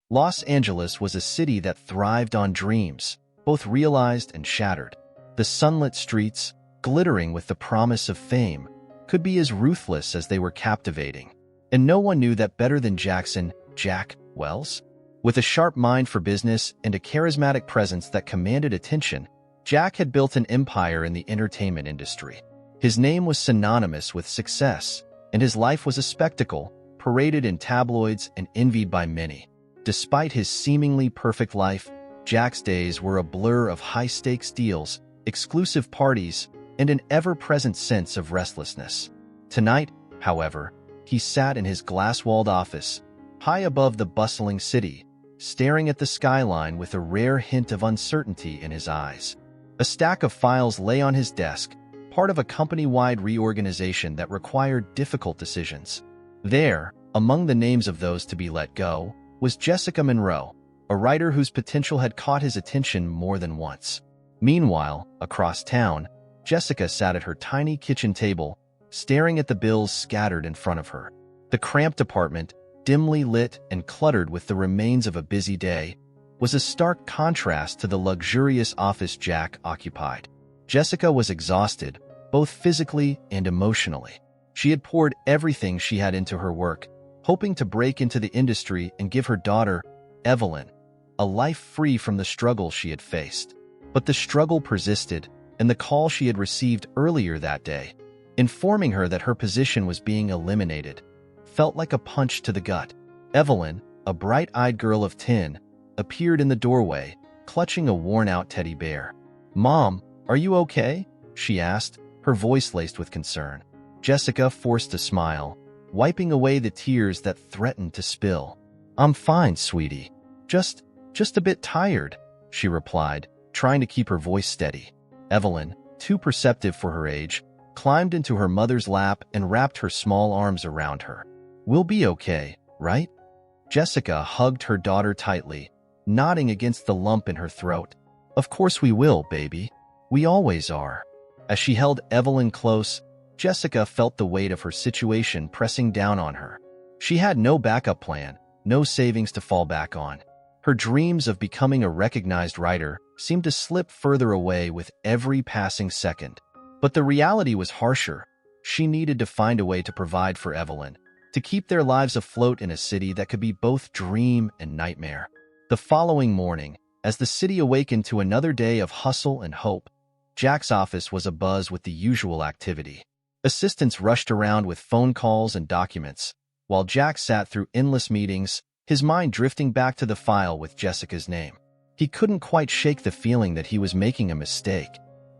Los Angeles was a city that thrived on dreams, both realized and shattered. The sunlit streets, glittering with the promise of fame, could be as ruthless as they were captivating. And no one knew that better than Jack Wells. With a sharp mind for business and a charismatic presence that commanded attention, Jack had built an empire in the entertainment industry. His name was synonymous with success, and his life was a spectacle, paraded in tabloids and envied by many. Despite his seemingly perfect life, Jack's days were a blur of high-stakes deals, exclusive parties, and an ever-present sense of restlessness. Tonight, however, he sat in his glass-walled office, high above the bustling city, staring at the skyline with a rare hint of uncertainty in his eyes. A stack of files lay on his desk, part of a company-wide reorganization that required difficult decisions. There, among the names of those to be let go, was Jessica Monroe, a writer whose potential had caught his attention more than once. Meanwhile, across town, Jessica sat at her tiny kitchen table, staring at the bills scattered in front of her. The cramped apartment, dimly lit and cluttered with the remains of a busy day, was a stark contrast to the luxurious office Jack occupied. Jessica was exhausted, both physically and emotionally. She had poured everything she had into her work, hoping to break into the industry and give her daughter, Evelyn, a life free from the struggle she had faced. But the struggle persisted, and the call she had received earlier that day, informing her that her position was being eliminated, felt like a punch to the gut. Evelyn, a bright-eyed girl of 10, appeared in the doorway, clutching a worn-out teddy bear. "Mom, are you okay?" she asked, her voice laced with concern. Jessica forced a smile, wiping away the tears that threatened to spill. "I'm fine, sweetie. Just a bit tired," she replied, trying to keep her voice steady. Evelyn, too perceptive for her age, climbed into her mother's lap and wrapped her small arms around her. "We'll be okay, right?" Jessica hugged her daughter tightly, nodding against the lump in her throat. "Of course we will, baby. We always are." As she held Evelyn close, Jessica felt the weight of her situation pressing down on her. She had no backup plan, no savings to fall back on. Her dreams of becoming a recognized writer seemed to slip further away with every passing second. But the reality was harsher. She needed to find a way to provide for Evelyn, to keep their lives afloat in a city that could be both dream and nightmare. The following morning, as the city awakened to another day of hustle and hope, Jack's office was abuzz with the usual activity. Assistants rushed around with phone calls and documents, while Jack sat through endless meetings, his mind drifting back to the file with Jessica's name. He couldn't quite shake the feeling that he was making a mistake.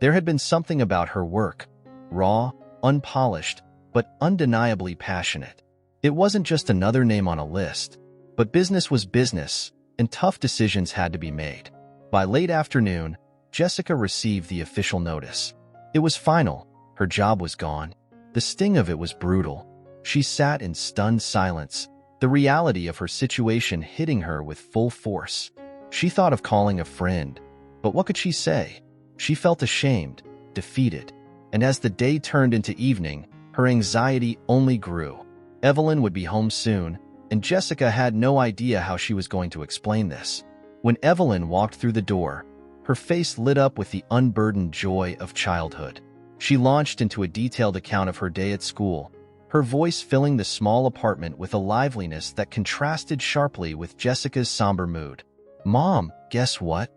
There had been something about her work, raw, unpolished, but undeniably passionate. It wasn't just another name on a list, but business was business, and tough decisions had to be made. By late afternoon, Jessica received the official notice. It was final. Her job was gone. The sting of it was brutal. She sat in stunned silence, the reality of her situation hitting her with full force. She thought of calling a friend, but what could she say? She felt ashamed, defeated, and as the day turned into evening, her anxiety only grew. Evelyn would be home soon, and Jessica had no idea how she was going to explain this. When Evelyn walked through the door, her face lit up with the unburdened joy of childhood. She launched into a detailed account of her day at school, her voice filling the small apartment with a liveliness that contrasted sharply with Jessica's somber mood. "Mom, guess what?"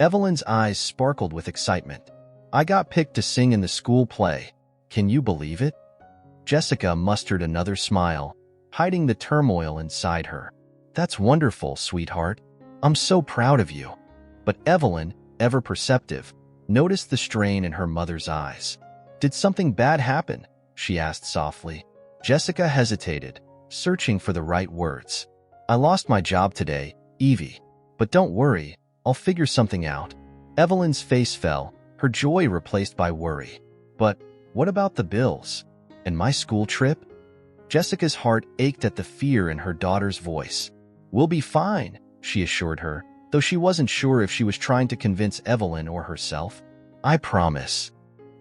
Evelyn's eyes sparkled with excitement. "I got picked to sing in the school play. Can you believe it?" Jessica mustered another smile, hiding the turmoil inside her. "That's wonderful, sweetheart. I'm so proud of you." But Evelyn, ever perceptive, noticed the strain in her mother's eyes. "Did something bad happen?" she asked softly. Jessica hesitated, searching for the right words. "I lost my job today, Evie. But don't worry, I'll figure something out." Evelyn's face fell, her joy replaced by worry. "But what about the bills? And my school trip?" Jessica's heart ached at the fear in her daughter's voice. "We'll be fine," she assured her, though she wasn't sure if she was trying to convince Evelyn or herself. "I promise."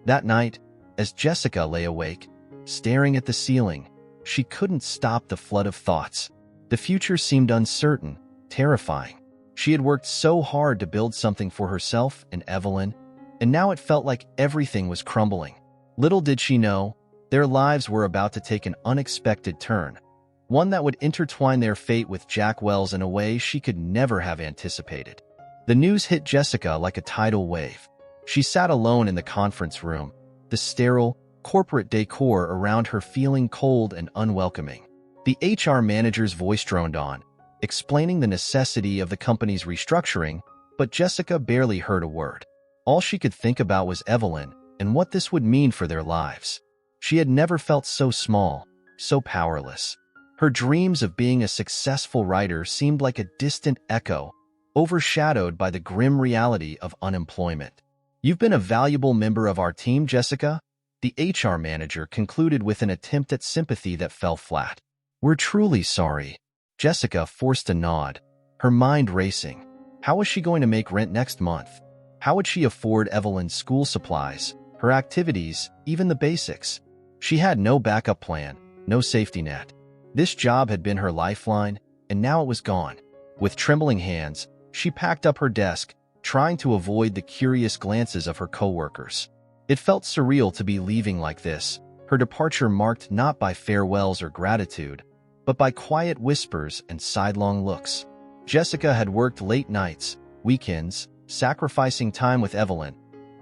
That night, as Jessica lay awake, staring at the ceiling, she couldn't stop the flood of thoughts. The future seemed uncertain, terrifying. She had worked so hard to build something for herself and Evelyn, and now it felt like everything was crumbling. Little did she know, their lives were about to take an unexpected turn, one that would intertwine their fate with Jack Wells in a way she could never have anticipated. The news hit Jessica like a tidal wave. She sat alone in the conference room, the sterile, corporate decor around her feeling cold and unwelcoming. The HR manager's voice droned on, explaining the necessity of the company's restructuring, but Jessica barely heard a word. All she could think about was Evelyn and what this would mean for their lives. She had never felt so small, so powerless. Her dreams of being a successful writer seemed like a distant echo, overshadowed by the grim reality of unemployment. "You've been a valuable member of our team, Jessica," the HR manager concluded with an attempt at sympathy that fell flat. "We're truly sorry." Jessica forced a nod, her mind racing. How was she going to make rent next month? How would she afford Evelyn's school supplies, her activities, even the basics? She had no backup plan, no safety net. This job had been her lifeline, and now it was gone. With trembling hands, she packed up her desk, trying to avoid the curious glances of her coworkers. It felt surreal to be leaving like this, her departure marked not by farewells or gratitude, but by quiet whispers and sidelong looks. Jessica had worked late nights, weekends, sacrificing time with Evelyn,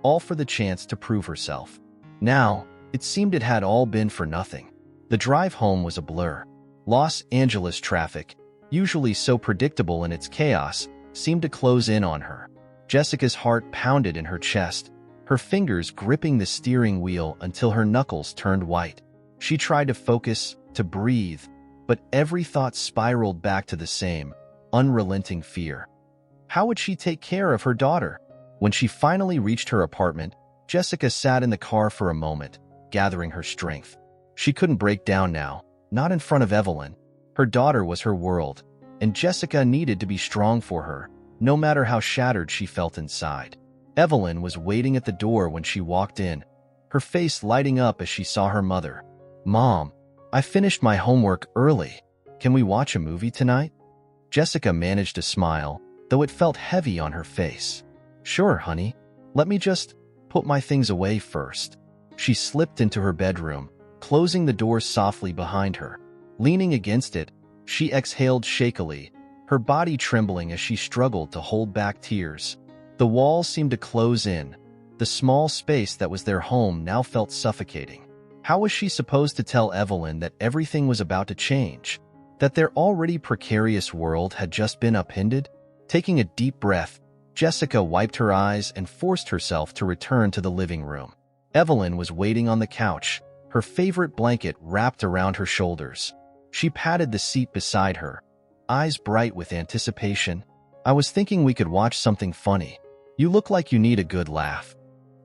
all for the chance to prove herself. Now, it seemed it had all been for nothing. The drive home was a blur. Los Angeles traffic, usually so predictable in its chaos, seemed to close in on her. Jessica's heart pounded in her chest, her fingers gripping the steering wheel until her knuckles turned white. She tried to focus, to breathe, but every thought spiraled back to the same, unrelenting fear. How would she take care of her daughter? When she finally reached her apartment, Jessica sat in the car for a moment, gathering her strength. She couldn't break down now, not in front of Evelyn. Her daughter was her world, and Jessica needed to be strong for her, no matter how shattered she felt inside. Evelyn was waiting at the door when she walked in, her face lighting up as she saw her mother. "Mom, I finished my homework early. Can we watch a movie tonight?" Jessica managed to smile, though it felt heavy on her face. "Sure, honey. Let me just put my things away first." She slipped into her bedroom, closing the door softly behind her. Leaning against it, she exhaled shakily, her body trembling as she struggled to hold back tears. The walls seemed to close in. The small space that was their home now felt suffocating. How was she supposed to tell Evelyn that everything was about to change? That their already precarious world had just been upended? Taking a deep breath, Jessica wiped her eyes and forced herself to return to the living room. Evelyn was waiting on the couch, her favorite blanket wrapped around her shoulders. She patted the seat beside her, eyes bright with anticipation. "I was thinking we could watch something funny. You look like you need a good laugh."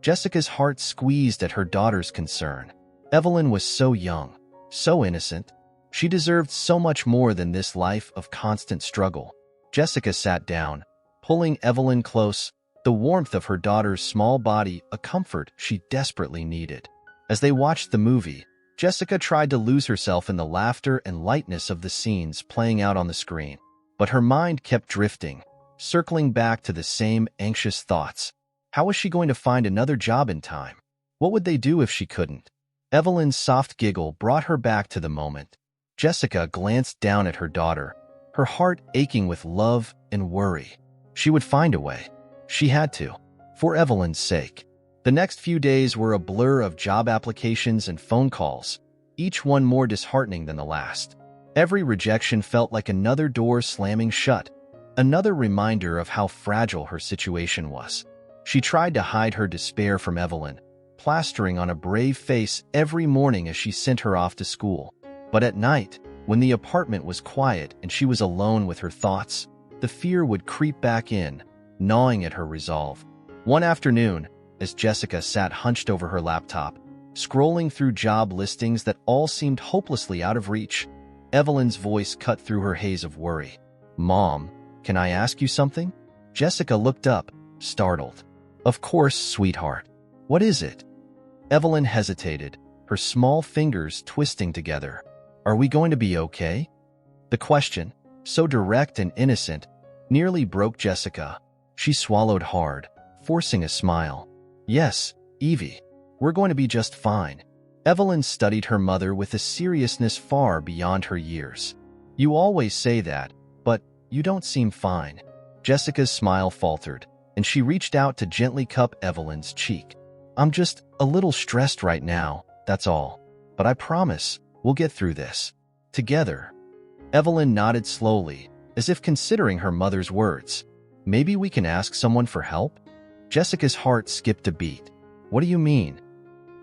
Jessica's heart squeezed at her daughter's concern. Evelyn was so young, so innocent. She deserved so much more than this life of constant struggle. Jessica sat down, pulling Evelyn close, the warmth of her daughter's small body a comfort she desperately needed. As they watched the movie, Jessica tried to lose herself in the laughter and lightness of the scenes playing out on the screen. But her mind kept drifting, circling back to the same anxious thoughts. How was she going to find another job in time? What would they do if she couldn't? Evelyn's soft giggle brought her back to the moment. Jessica glanced down at her daughter, her heart aching with love and worry. She would find a way. She had to, for Evelyn's sake. The next few days were a blur of job applications and phone calls, each one more disheartening than the last. Every rejection felt like another door slamming shut, another reminder of how fragile her situation was. She tried to hide her despair from Evelyn, plastering on a brave face every morning as she sent her off to school. But at night, when the apartment was quiet and she was alone with her thoughts, the fear would creep back in, gnawing at her resolve. One afternoon, as Jessica sat hunched over her laptop, scrolling through job listings that all seemed hopelessly out of reach, Evelyn's voice cut through her haze of worry. "Mom, can I ask you something?" Jessica looked up, startled. "Of course, sweetheart. What is it?" Evelyn hesitated, her small fingers twisting together. "Are we going to be okay?" The question, so direct and innocent, nearly broke Jessica. She swallowed hard, forcing a smile. "Yes, Evie, we're going to be just fine." Evelyn studied her mother with a seriousness far beyond her years. "You always say that, but you don't seem fine." Jessica's smile faltered, and she reached out to gently cup Evelyn's cheek. "I'm just a little stressed right now, that's all. But I promise, we'll get through this. Together." Evelyn nodded slowly, as if considering her mother's words. "Maybe we can ask someone for help?" Jessica's heart skipped a beat. "What do you mean?"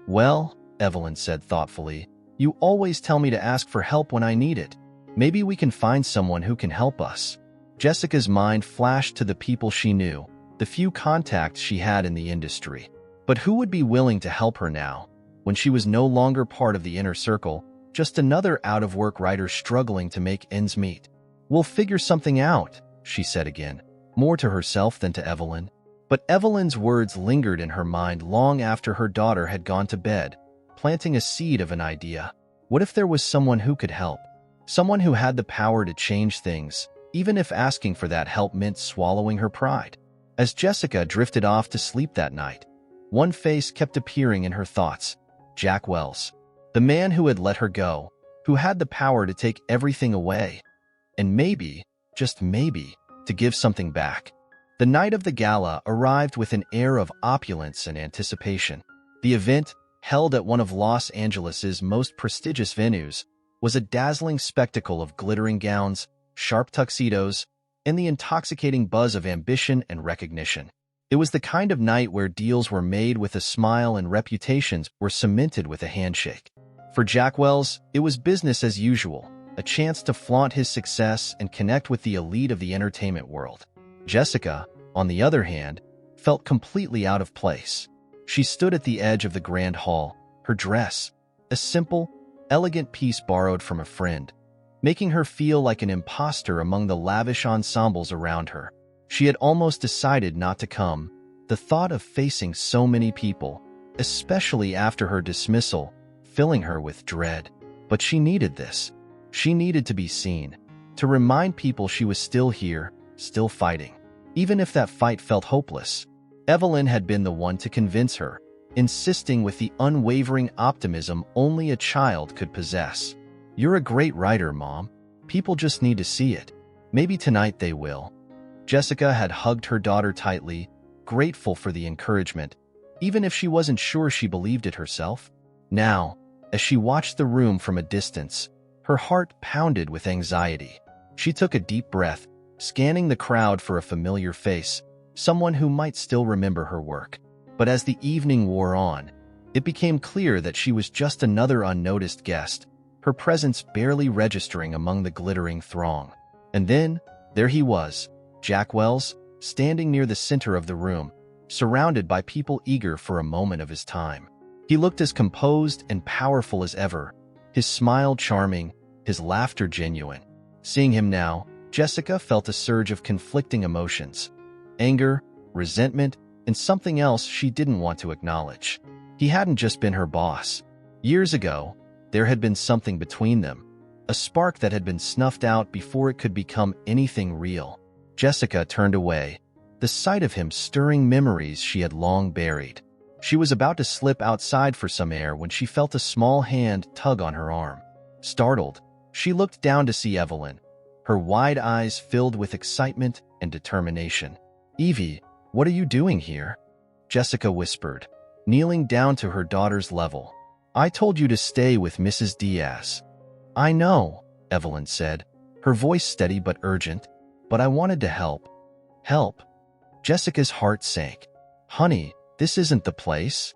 "Well," Evelyn said thoughtfully, "you always tell me to ask for help when I need it. Maybe we can find someone who can help us." Jessica's mind flashed to the people she knew, the few contacts she had in the industry. But who would be willing to help her now, when she was no longer part of the inner circle, just another out-of-work writer struggling to make ends meet? "We'll figure something out," she said again, more to herself than to Evelyn. But Evelyn's words lingered in her mind long after her daughter had gone to bed, planting a seed of an idea. What if there was someone who could help? Someone who had the power to change things, even if asking for that help meant swallowing her pride. As Jessica drifted off to sleep that night, one face kept appearing in her thoughts: Jack Wells, the man who had let her go, who had the power to take everything away, and maybe, just maybe, to give something back. The night of the gala arrived with an air of opulence and anticipation. The event, held at one of Los Angeles's most prestigious venues, was a dazzling spectacle of glittering gowns, sharp tuxedos, and the intoxicating buzz of ambition and recognition. It was the kind of night where deals were made with a smile and reputations were cemented with a handshake. For Jack Wells, it was business as usual, a chance to flaunt his success and connect with the elite of the entertainment world. Jessica, on the other hand, felt completely out of place. She stood at the edge of the grand hall, her dress, a simple, elegant piece borrowed from a friend, making her feel like an imposter among the lavish ensembles around her. She had almost decided not to come. The thought of facing so many people, especially after her dismissal, filling her with dread. But she needed this. She needed to be seen, to remind people she was still here, still fighting. Even if that fight felt hopeless, Evelyn had been the one to convince her, insisting with the unwavering optimism only a child could possess. "You're a great writer, Mom. People just need to see it. Maybe tonight they will." Jessica had hugged her daughter tightly, grateful for the encouragement, even if she wasn't sure she believed it herself. Now, as she watched the room from a distance, her heart pounded with anxiety. She took a deep breath, scanning the crowd for a familiar face, someone who might still remember her work. But as the evening wore on, it became clear that she was just another unnoticed guest, her presence barely registering among the glittering throng. And then, there he was, Jack Wells, standing near the center of the room, surrounded by people eager for a moment of his time. He looked as composed and powerful as ever, his smile charming, his laughter genuine. Seeing him now, Jessica felt a surge of conflicting emotions: anger, resentment, and something else she didn't want to acknowledge. He hadn't just been her boss. Years ago, there had been something between them, a spark that had been snuffed out before it could become anything real. Jessica turned away, the sight of him stirring memories she had long buried. She was about to slip outside for some air when she felt a small hand tug on her arm. Startled, she looked down to see Evelyn, her wide eyes filled with excitement and determination. "Evie, what are you doing here?" Jessica whispered, kneeling down to her daughter's level. "I told you to stay with Mrs. Diaz." "I know," Evelyn said, her voice steady but urgent, "but I wanted to help." "Help?" Jessica's heart sank. "Honey, this isn't the place."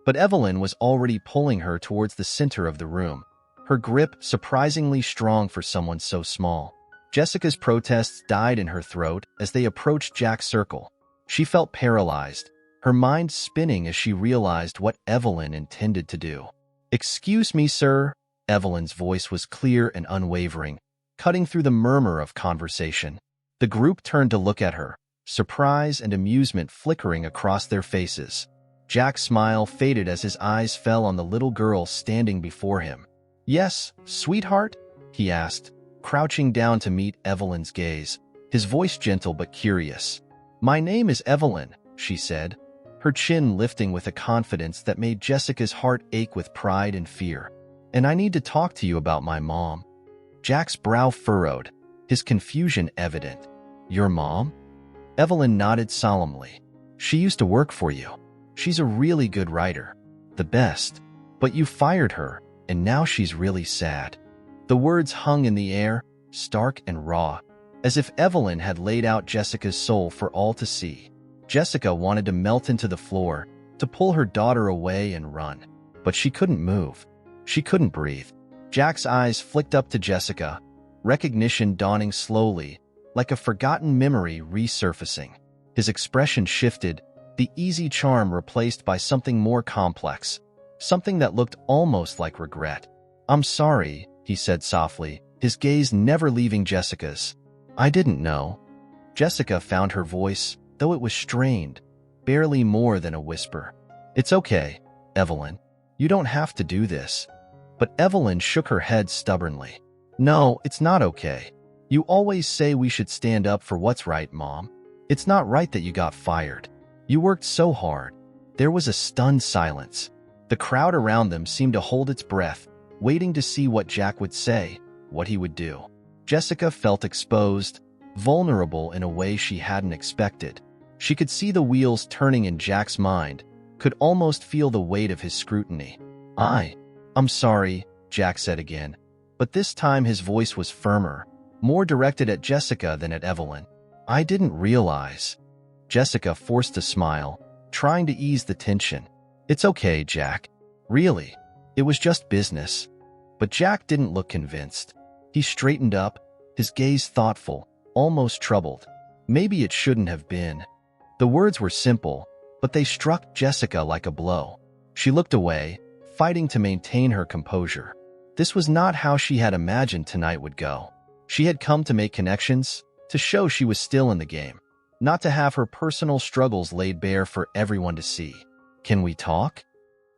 But Evelyn was already pulling her towards the center of the room, her grip surprisingly strong for someone so small. Jessica's protests died in her throat as they approached Jack's circle. She felt paralyzed, her mind spinning as she realized what Evelyn intended to do. "Excuse me, sir." Evelyn's voice was clear and unwavering, cutting through the murmur of conversation. The group turned to look at her, surprise and amusement flickering across their faces. Jack's smile faded as his eyes fell on the little girl standing before him. "Yes, sweetheart?" he asked, crouching down to meet Evelyn's gaze, his voice gentle but curious. "My name is Evelyn," she said, her chin lifting with a confidence that made Jessica's heart ache with pride and fear. "And I need to talk to you about my mom." Jack's brow furrowed, his confusion evident. "Your mom?" Evelyn nodded solemnly. "She used to work for you. She's a really good writer. The best. But you fired her, and now she's really sad." The words hung in the air, stark and raw, as if Evelyn had laid out Jessica's soul for all to see. Jessica wanted to melt into the floor, to pull her daughter away and run. But she couldn't move. She couldn't breathe. Jack's eyes flicked up to Jessica, recognition dawning slowly, like a forgotten memory resurfacing. His expression shifted, the easy charm replaced by something more complex, something that looked almost like regret. "I'm sorry," he said softly, his gaze never leaving Jessica's. "I didn't know." Jessica found her voice, though it was strained, barely more than a whisper. "It's okay, Evelyn. You don't have to do this." But Evelyn shook her head stubbornly. "No, it's not okay. You always say we should stand up for what's right, Mom. It's not right that you got fired. You worked so hard." There was a stunned silence. The crowd around them seemed to hold its breath, waiting to see what Jack would say, what he would do. Jessica felt exposed, vulnerable in a way she hadn't expected. She could see the wheels turning in Jack's mind, could almost feel the weight of his scrutiny. I'm sorry," Jack said again, but this time his voice was firmer, more directed at Jessica than at Evelyn. "I didn't realize." Jessica forced a smile, trying to ease the tension. "It's okay, Jack. Really, it was just business." But Jack didn't look convinced. He straightened up, his gaze thoughtful, almost troubled. "Maybe it shouldn't have been." The words were simple, but they struck Jessica like a blow. She looked away, fighting to maintain her composure. This was not how she had imagined tonight would go. She had come to make connections, to show she was still in the game, not to have her personal struggles laid bare for everyone to see. "Can we talk?"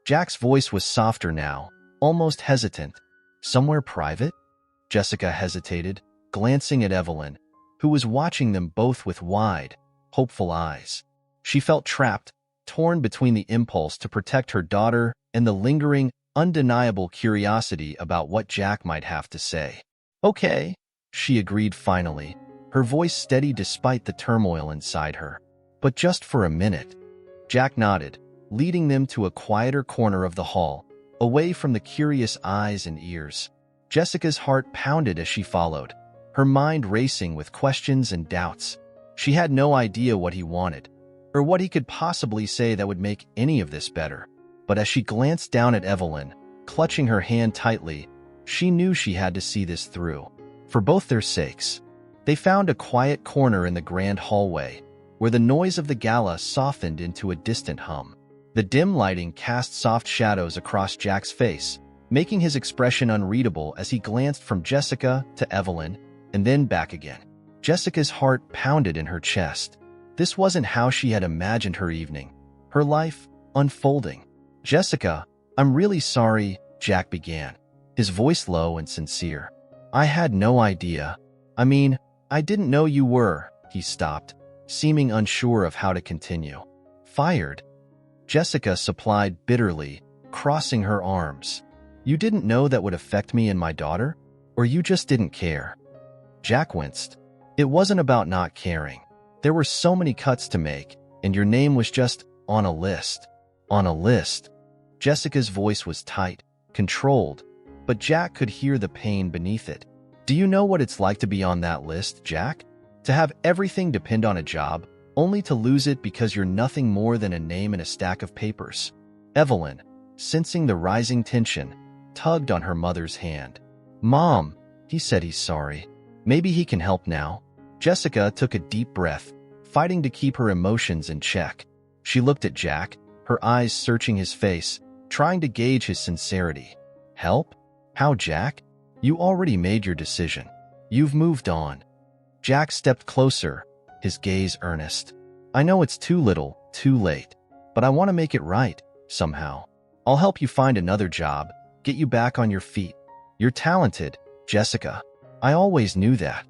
Jack's voice was softer now, almost hesitant. "Somewhere private?" Jessica hesitated, glancing at Evelyn, who was watching them both with wide, hopeful eyes. She felt trapped, torn between the impulse to protect her daughter and the lingering, undeniable curiosity about what Jack might have to say. "Okay," she agreed finally, her voice steady despite the turmoil inside her. "But just for a minute." Jack nodded, leading them to a quieter corner of the hall, away from the curious eyes and ears. Jessica's heart pounded as she followed, her mind racing with questions and doubts. She had no idea what he wanted, or what he could possibly say that would make any of this better. But as she glanced down at Evelyn, clutching her hand tightly, she knew she had to see this through. For both their sakes. They found a quiet corner in the grand hallway, where the noise of the gala softened into a distant hum. The dim lighting cast soft shadows across Jack's face, making his expression unreadable as he glanced from Jessica to Evelyn, and then back again. Jessica's heart pounded in her chest. This wasn't how she had imagined her evening, her life unfolding. "Jessica, I'm really sorry," Jack began, his voice low and sincere. "I had no idea. I didn't know you were," he stopped, seeming unsure of how to continue. "Fired?" Jessica supplied bitterly, crossing her arms. "You didn't know that would affect me and my daughter? Or you just didn't care?" Jack winced. It wasn't about not caring. There were so many cuts to make, and your name was just on a list. On a list. Jessica's voice was tight, controlled, but Jack could hear the pain beneath it. "Do you know what it's like to be on that list, Jack? To have everything depend on a job, only to lose it because you're nothing more than a name in a stack of papers." Evelyn, sensing the rising tension, tugged on her mother's hand. "Mom," he said he's sorry. "Maybe he can help now." Jessica took a deep breath, fighting to keep her emotions in check. She looked at Jack, her eyes searching his face, trying to gauge his sincerity. "Help? How, Jack? You already made your decision. You've moved on." Jack stepped closer, his gaze earnest. "I know it's too little, too late, but I want to make it right, somehow. I'll help you find another job, get you back on your feet. You're talented, Jessica. I always knew that.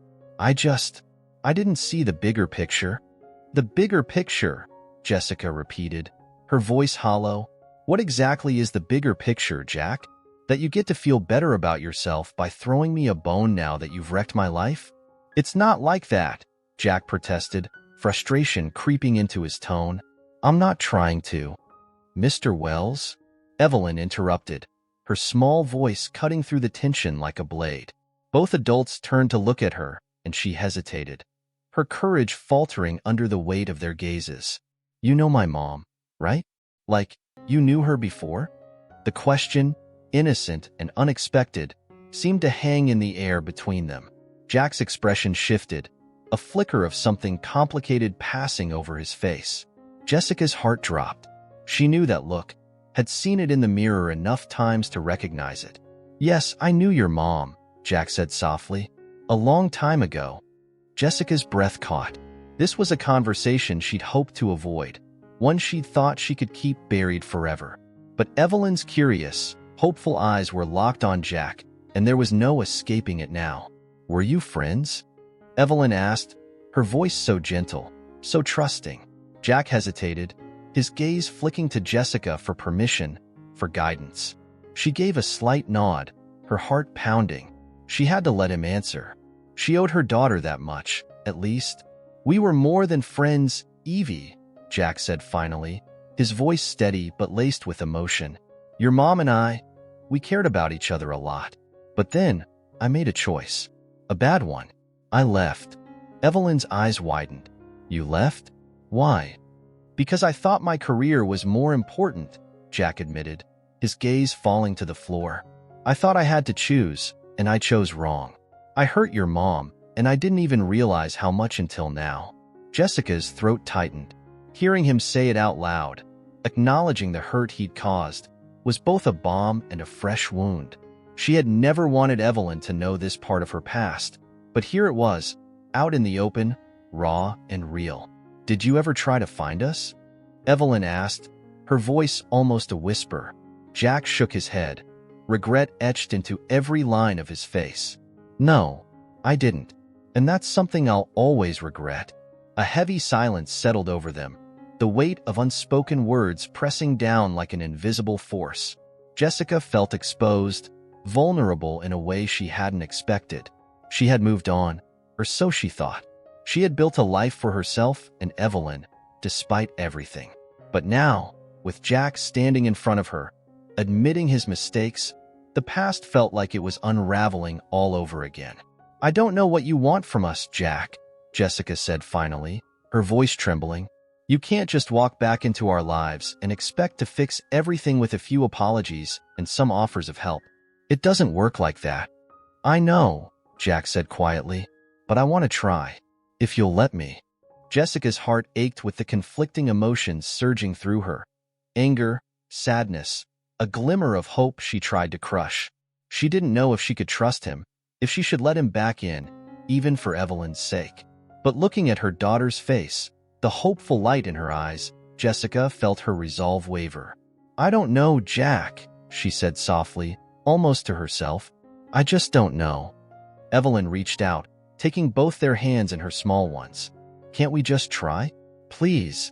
I didn't see the bigger picture. The bigger picture, Jessica repeated, her voice hollow. What exactly is the bigger picture, Jack? That you get to feel better about yourself by throwing me a bone now that you've wrecked my life? It's not like that, Jack protested, frustration creeping into his tone. I'm not trying to. Mr. Wells? Evelyn interrupted, her small voice cutting through the tension like a blade. Both adults turned to look at her, and she hesitated, her courage faltering under the weight of their gazes. You know my mom, right? Like, you knew her before? The question, innocent and unexpected, seemed to hang in the air between them. Jack's expression shifted, a flicker of something complicated passing over his face. Jessica's heart dropped. She knew that look, had seen it in the mirror enough times to recognize it. Yes, I knew your mom, Jack said softly. A long time ago. Jessica's breath caught. This was a conversation she'd hoped to avoid, one she'd thought she could keep buried forever. But Evelyn's curious, hopeful eyes were locked on Jack, and there was no escaping it now. Were you friends? Evelyn asked, her voice so gentle, so trusting. Jack hesitated, his gaze flicking to Jessica for permission, for guidance. She gave a slight nod, her heart pounding. She had to let him answer. She owed her daughter that much, at least. We were more than friends, Evie, Jack said finally, his voice steady but laced with emotion. Your mom and I, we cared about each other a lot. But then, I made a choice. A bad one. I left. Evelyn's eyes widened. You left? Why? Because I thought my career was more important, Jack admitted, his gaze falling to the floor. I thought I had to choose, and I chose wrong. I hurt your mom, and I didn't even realize how much until now. Jessica's throat tightened. Hearing him say it out loud, acknowledging the hurt he'd caused, was both a balm and a fresh wound. She had never wanted Evelyn to know this part of her past, but here it was, out in the open, raw and real. Did you ever try to find us? Evelyn asked, her voice almost a whisper. Jack shook his head, regret etched into every line of his face. No, I didn't. And that's something I'll always regret. A heavy silence settled over them, the weight of unspoken words pressing down like an invisible force. Jessica felt exposed, vulnerable in a way she hadn't expected. She had moved on, or so she thought. She had built a life for herself and Evelyn, despite everything. But now, with Jack standing in front of her, admitting his mistakes, the past felt like it was unraveling all over again. I don't know what you want from us, Jack, Jessica said finally, her voice trembling. You can't just walk back into our lives and expect to fix everything with a few apologies and some offers of help. It doesn't work like that. I know, Jack said quietly, but I want to try. If you'll let me. Jessica's heart ached with the conflicting emotions surging through her. Anger, sadness, a glimmer of hope she tried to crush. She didn't know if she could trust him, if she should let him back in, even for Evelyn's sake. But looking at her daughter's face, the hopeful light in her eyes, Jessica felt her resolve waver. I don't know, Jack, she said softly, almost to herself. I just don't know. Evelyn reached out, taking both their hands in her small ones. Can't we just try? Please.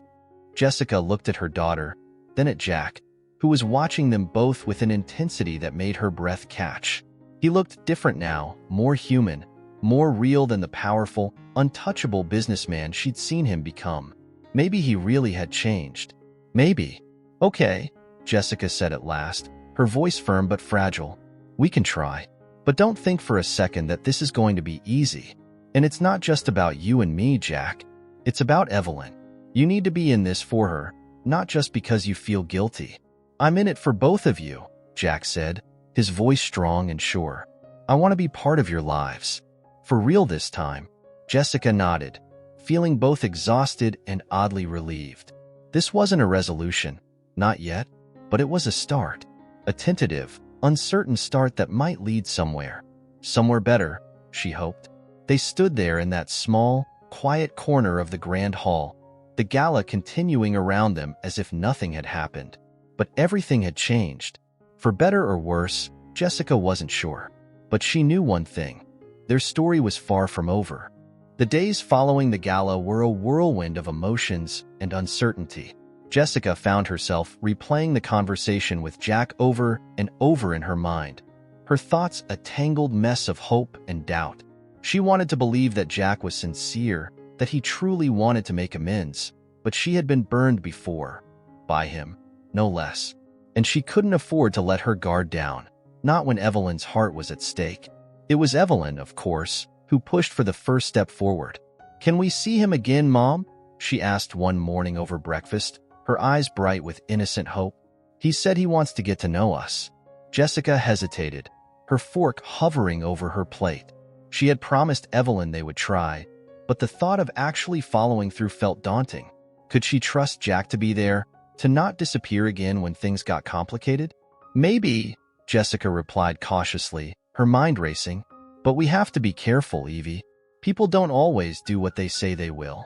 Jessica looked at her daughter, then at Jack, who was watching them both with an intensity that made her breath catch. He looked different now, more human, more real than the powerful, untouchable businessman she'd seen him become. Maybe he really had changed. Maybe. Okay, Jessica said at last, her voice firm but fragile. We can try. But don't think for a second that this is going to be easy. And it's not just about you and me, Jack. It's about Evelyn. You need to be in this for her, not just because you feel guilty. I'm in it for both of you, Jack said, his voice strong and sure. I want to be part of your lives. For real this time. Jessica nodded, feeling both exhausted and oddly relieved. This wasn't a resolution, not yet, but it was a start. A tentative, uncertain start that might lead somewhere. Somewhere better, she hoped. They stood there in that small, quiet corner of the grand hall, the gala continuing around them as if nothing had happened. But everything had changed. For better or worse, Jessica wasn't sure. But she knew one thing. Their story was far from over. The days following the gala were a whirlwind of emotions and uncertainty. Jessica found herself replaying the conversation with Jack over and over in her mind, her thoughts a tangled mess of hope and doubt. She wanted to believe that Jack was sincere, that he truly wanted to make amends, but she had been burned before. By him, no less. And she couldn't afford to let her guard down, not when Evelyn's heart was at stake. It was Evelyn, of course, who pushed for the first step forward. "Can we see him again, Mom?" she asked one morning over breakfast, her eyes bright with innocent hope. "He said he wants to get to know us." Jessica hesitated, her fork hovering over her plate. She had promised Evelyn they would try, but the thought of actually following through felt daunting. Could she trust Jack to be there, to not disappear again when things got complicated? "Maybe," Jessica replied cautiously, her mind racing. "But we have to be careful, Evie. People don't always do what they say they will."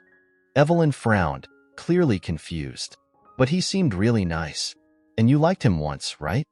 Evelyn frowned, clearly confused. "But he seemed really nice. And you liked him once, right?"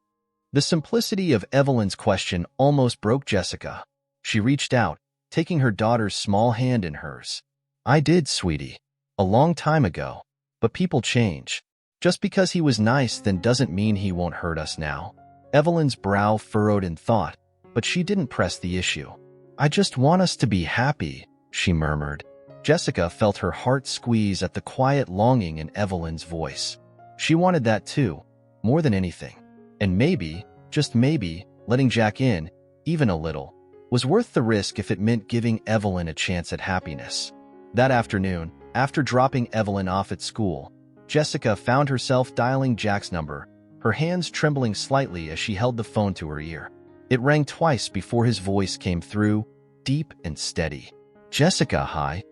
The simplicity of Evelyn's question almost broke Jessica. She reached out, taking her daughter's small hand in hers. "I did, sweetie. A long time ago. But people change. Just because he was nice then doesn't mean he won't hurt us now." Evelyn's brow furrowed in thought, but she didn't press the issue. "I just want us to be happy," she murmured. Jessica felt her heart squeeze at the quiet longing in Evelyn's voice. She wanted that too, more than anything. And maybe, just maybe, letting Jack in, even a little, was worth the risk if it meant giving Evelyn a chance at happiness. That afternoon, after dropping Evelyn off at school, Jessica found herself dialing Jack's number, her hands trembling slightly as she held the phone to her ear. It rang twice before his voice came through, deep and steady. "Jessica, hi."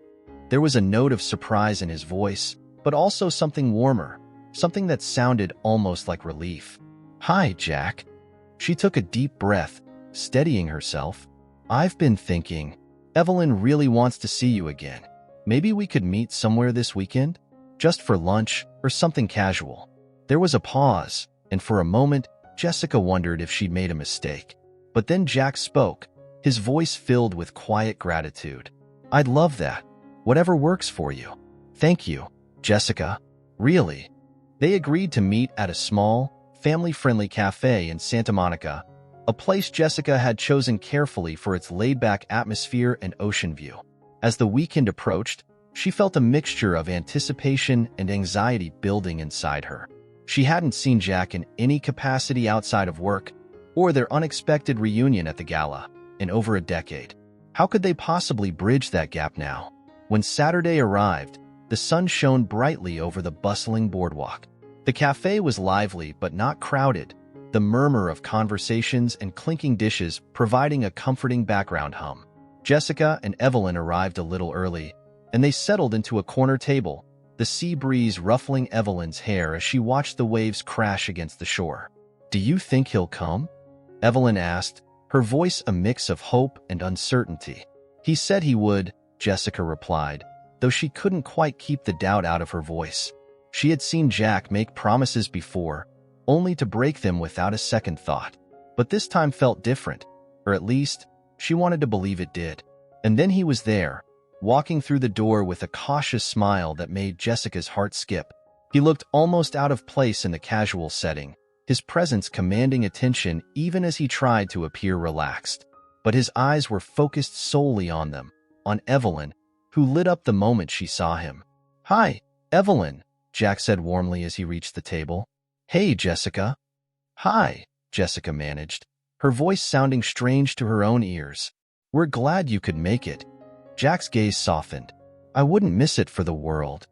There was a note of surprise in his voice, but also something warmer, something that sounded almost like relief. "Hi, Jack." She took a deep breath, steadying herself. "I've been thinking, Evelyn really wants to see you again. Maybe we could meet somewhere this weekend? Just for lunch or something casual." There was a pause, and for a moment, Jessica wondered if she'd made a mistake. But then Jack spoke, his voice filled with quiet gratitude. "I'd love that. Whatever works for you." "Thank you, Jessica. Really." They agreed to meet at a small, family-friendly cafe in Santa Monica, a place Jessica had chosen carefully for its laid-back atmosphere and ocean view. As the weekend approached, she felt a mixture of anticipation and anxiety building inside her. She hadn't seen Jack in any capacity outside of work, or their unexpected reunion at the gala, in over a decade. How could they possibly bridge that gap now? When Saturday arrived, the sun shone brightly over the bustling boardwalk. The cafe was lively but not crowded, the murmur of conversations and clinking dishes providing a comforting background hum. Jessica and Evelyn arrived a little early, and they settled into a corner table, the sea breeze ruffling Evelyn's hair as she watched the waves crash against the shore. "Do you think he'll come?" Evelyn asked, her voice a mix of hope and uncertainty. "He said he would," Jessica replied, though she couldn't quite keep the doubt out of her voice. She had seen Jack make promises before, only to break them without a second thought. But this time felt different, or at least, she wanted to believe it did. And then he was there, walking through the door with a cautious smile that made Jessica's heart skip. He looked almost out of place in the casual setting, his presence commanding attention even as he tried to appear relaxed. But his eyes were focused solely on them, on Evelyn, who lit up the moment she saw him. "Hi, Evelyn," Jack said warmly as he reached the table. "Hey, Jessica." "Hi," Jessica managed, her voice sounding strange to her own ears. "We're glad you could make it." Jack's gaze softened. "I wouldn't miss it for the world."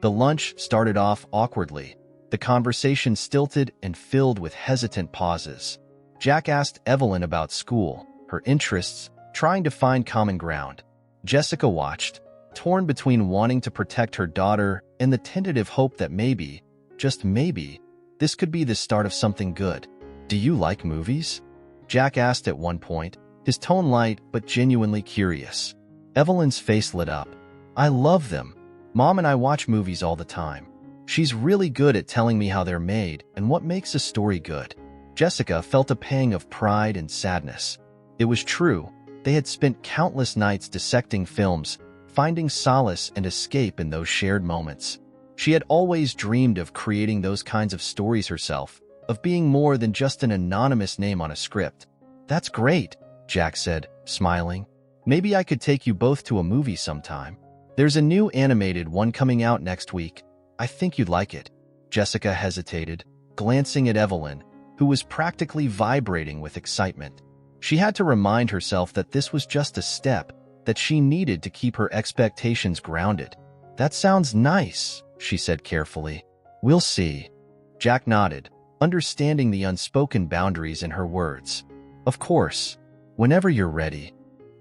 The lunch started off awkwardly, the conversation stilted and filled with hesitant pauses. Jack asked Evelyn about school, her interests, trying to find common ground. Jessica watched, torn between wanting to protect her daughter and the tentative hope that maybe, just maybe, this could be the start of something good. "Do you like movies?" Jack asked at one point, his tone light but genuinely curious. Evelyn's face lit up. "I love them. Mom and I watch movies all the time. She's really good at telling me how they're made and what makes a story good." Jessica felt a pang of pride and sadness. It was true. They had spent countless nights dissecting films, finding solace and escape in those shared moments. She had always dreamed of creating those kinds of stories herself, of being more than just an anonymous name on a script. "That's great," Jack said, smiling. "Maybe I could take you both to a movie sometime. There's a new animated one coming out next week. I think you'd like it." Jessica hesitated, glancing at Evelyn, who was practically vibrating with excitement. She had to remind herself that this was just a step, that she needed to keep her expectations grounded. "That sounds nice," she said carefully. "We'll see." Jack nodded, understanding the unspoken boundaries in her words. "Of course, whenever you're ready."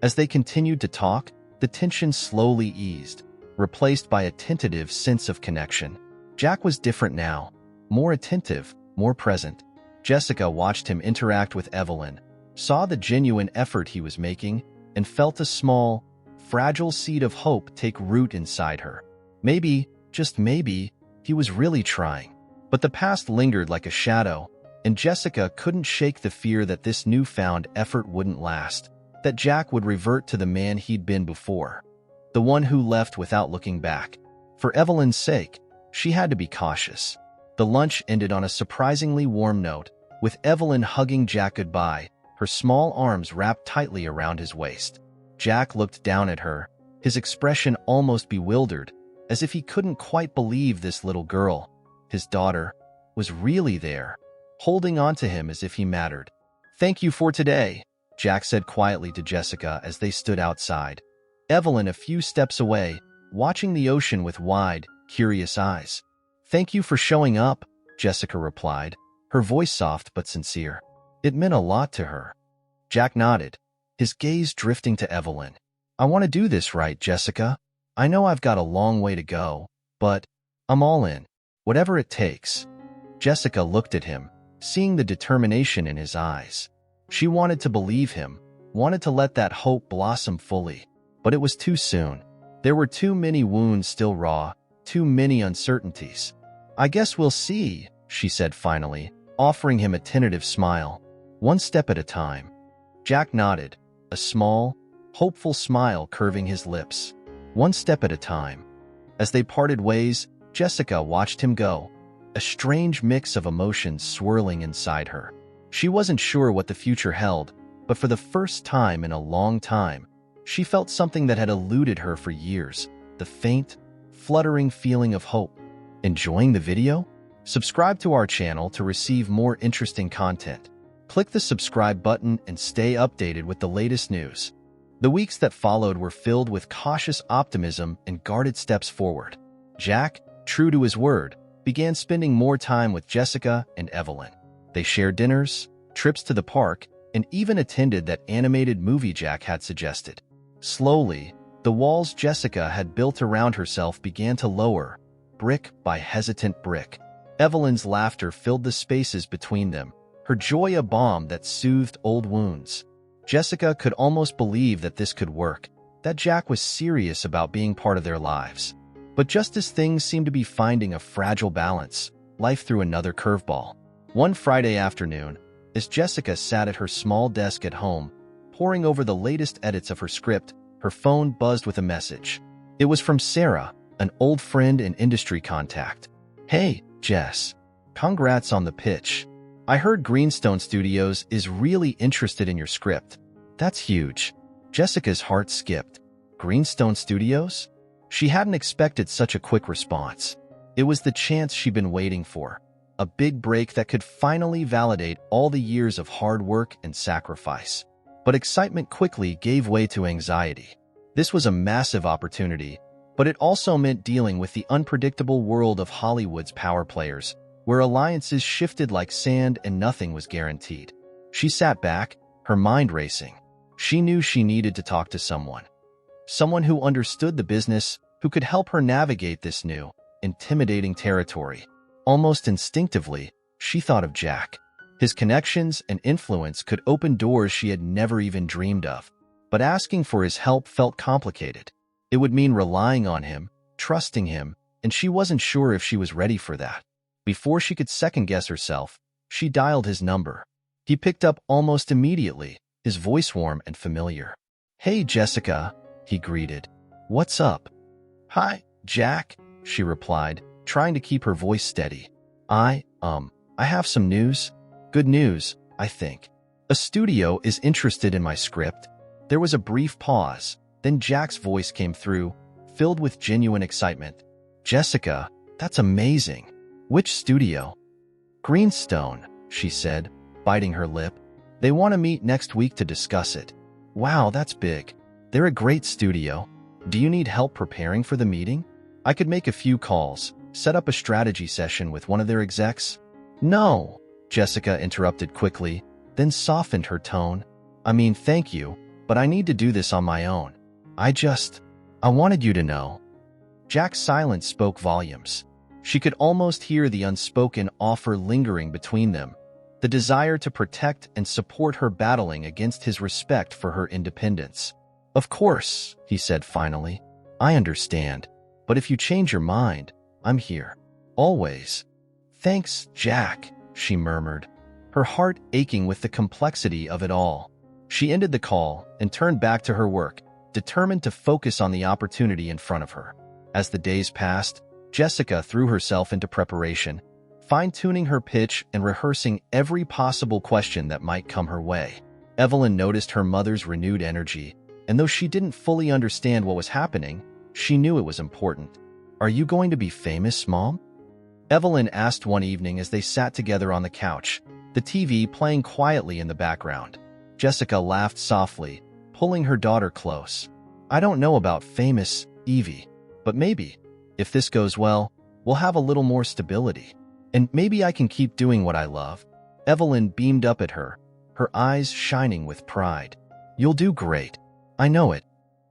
As they continued to talk, the tension slowly eased, replaced by a tentative sense of connection. Jack was different now, more attentive, more present. Jessica watched him interact with Evelyn, saw the genuine effort he was making, and felt a small, fragile seed of hope take root inside her. Maybe, just maybe, he was really trying. But the past lingered like a shadow, and Jessica couldn't shake the fear that this newfound effort wouldn't last, that Jack would revert to the man he'd been before, the one who left without looking back. For Evelyn's sake, she had to be cautious. The lunch ended on a surprisingly warm note, with Evelyn hugging Jack goodbye, her small arms wrapped tightly around his waist. Jack looked down at her, his expression almost bewildered, as if he couldn't quite believe this little girl, his daughter, was really there, holding on to him as if he mattered. "Thank you for today," Jack said quietly to Jessica as they stood outside. Evelyn a few steps away, watching the ocean with wide, curious eyes. "Thank you for showing up," Jessica replied, her voice soft but sincere. It meant a lot to her. Jack nodded, his gaze drifting to Evelyn. "I want to do this right, Jessica. I know I've got a long way to go, but I'm all in, whatever it takes." Jessica looked at him, seeing the determination in his eyes. She wanted to believe him, wanted to let that hope blossom fully, but it was too soon. There were too many wounds still raw, too many uncertainties. "I guess we'll see," she said finally, offering him a tentative smile. "One step at a time." Jack nodded, a small, hopeful smile curving his lips. One step at a time. As they parted ways, Jessica watched him go, a strange mix of emotions swirling inside her. She wasn't sure what the future held, but for the first time in a long time, she felt something that had eluded her for years, the faint, fluttering feeling of hope. Enjoying the video? Subscribe to our channel to receive more interesting content. Click the subscribe button and stay updated with the latest news. The weeks that followed were filled with cautious optimism and guarded steps forward. Jack, true to his word, began spending more time with Jessica and Evelyn. They shared dinners, trips to the park, and even attended that animated movie Jack had suggested. Slowly, the walls Jessica had built around herself began to lower, brick by hesitant brick. Evelyn's laughter filled the spaces between them, her joy a balm that soothed old wounds. Jessica could almost believe that this could work, that Jack was serious about being part of their lives. But just as things seemed to be finding a fragile balance, life threw another curveball. One Friday afternoon, as Jessica sat at her small desk at home, poring over the latest edits of her script, her phone buzzed with a message. It was from Sarah, an old friend and industry contact. "Hey, Jess. Congrats on the pitch. I heard Greenstone Studios is really interested in your script." "That's huge." Jessica's heart skipped. Greenstone Studios? She hadn't expected such a quick response. It was the chance she'd been waiting for. A big break that could finally validate all the years of hard work and sacrifice. But excitement quickly gave way to anxiety. This was a massive opportunity, but it also meant dealing with the unpredictable world of Hollywood's power players, where alliances shifted like sand and nothing was guaranteed. She sat back, her mind racing. She knew she needed to talk to someone. Someone who understood the business, who could help her navigate this new, intimidating territory. Almost instinctively, she thought of Jack. His connections and influence could open doors she had never even dreamed of. But asking for his help felt complicated. It would mean relying on him, trusting him, and she wasn't sure if she was ready for that. Before she could second-guess herself, she dialed his number. He picked up almost immediately, his voice warm and familiar. "Hey, Jessica," he greeted. What's up? Hi, Jack, she replied, trying to keep her voice steady. I have some news. Good news, I think. A studio is interested in my script. There was a brief pause, then Jack's voice came through, filled with genuine excitement. Jessica, that's amazing. Which studio? Greenstone, she said, biting her lip. They want to meet next week to discuss it. Wow, that's big. They're a great studio. Do you need help preparing for the meeting? I could make a few calls, set up a strategy session with one of their execs. No, Jessica interrupted quickly, then softened her tone. I mean, thank you, but I need to do this on my own. I wanted you to know. Jack's silence spoke volumes. She could almost hear the unspoken offer lingering between them, the desire to protect and support her battling against his respect for her independence. Of course, he said finally. I understand, but if you change your mind, I'm here. Always. Thanks, Jack, she murmured, her heart aching with the complexity of it all. She ended the call and turned back to her work, determined to focus on the opportunity in front of her. As the days passed, Jessica threw herself into preparation, fine-tuning her pitch and rehearsing every possible question that might come her way. Evelyn noticed her mother's renewed energy, and though she didn't fully understand what was happening, she knew it was important. Are you going to be famous, Mom? Evelyn asked one evening as they sat together on the couch, the TV playing quietly in the background. Jessica laughed softly, pulling her daughter close. I don't know about famous, Evie, but maybe, if this goes well, we'll have a little more stability. And maybe I can keep doing what I love. Evelyn beamed up at her, her eyes shining with pride. You'll do great. I know it.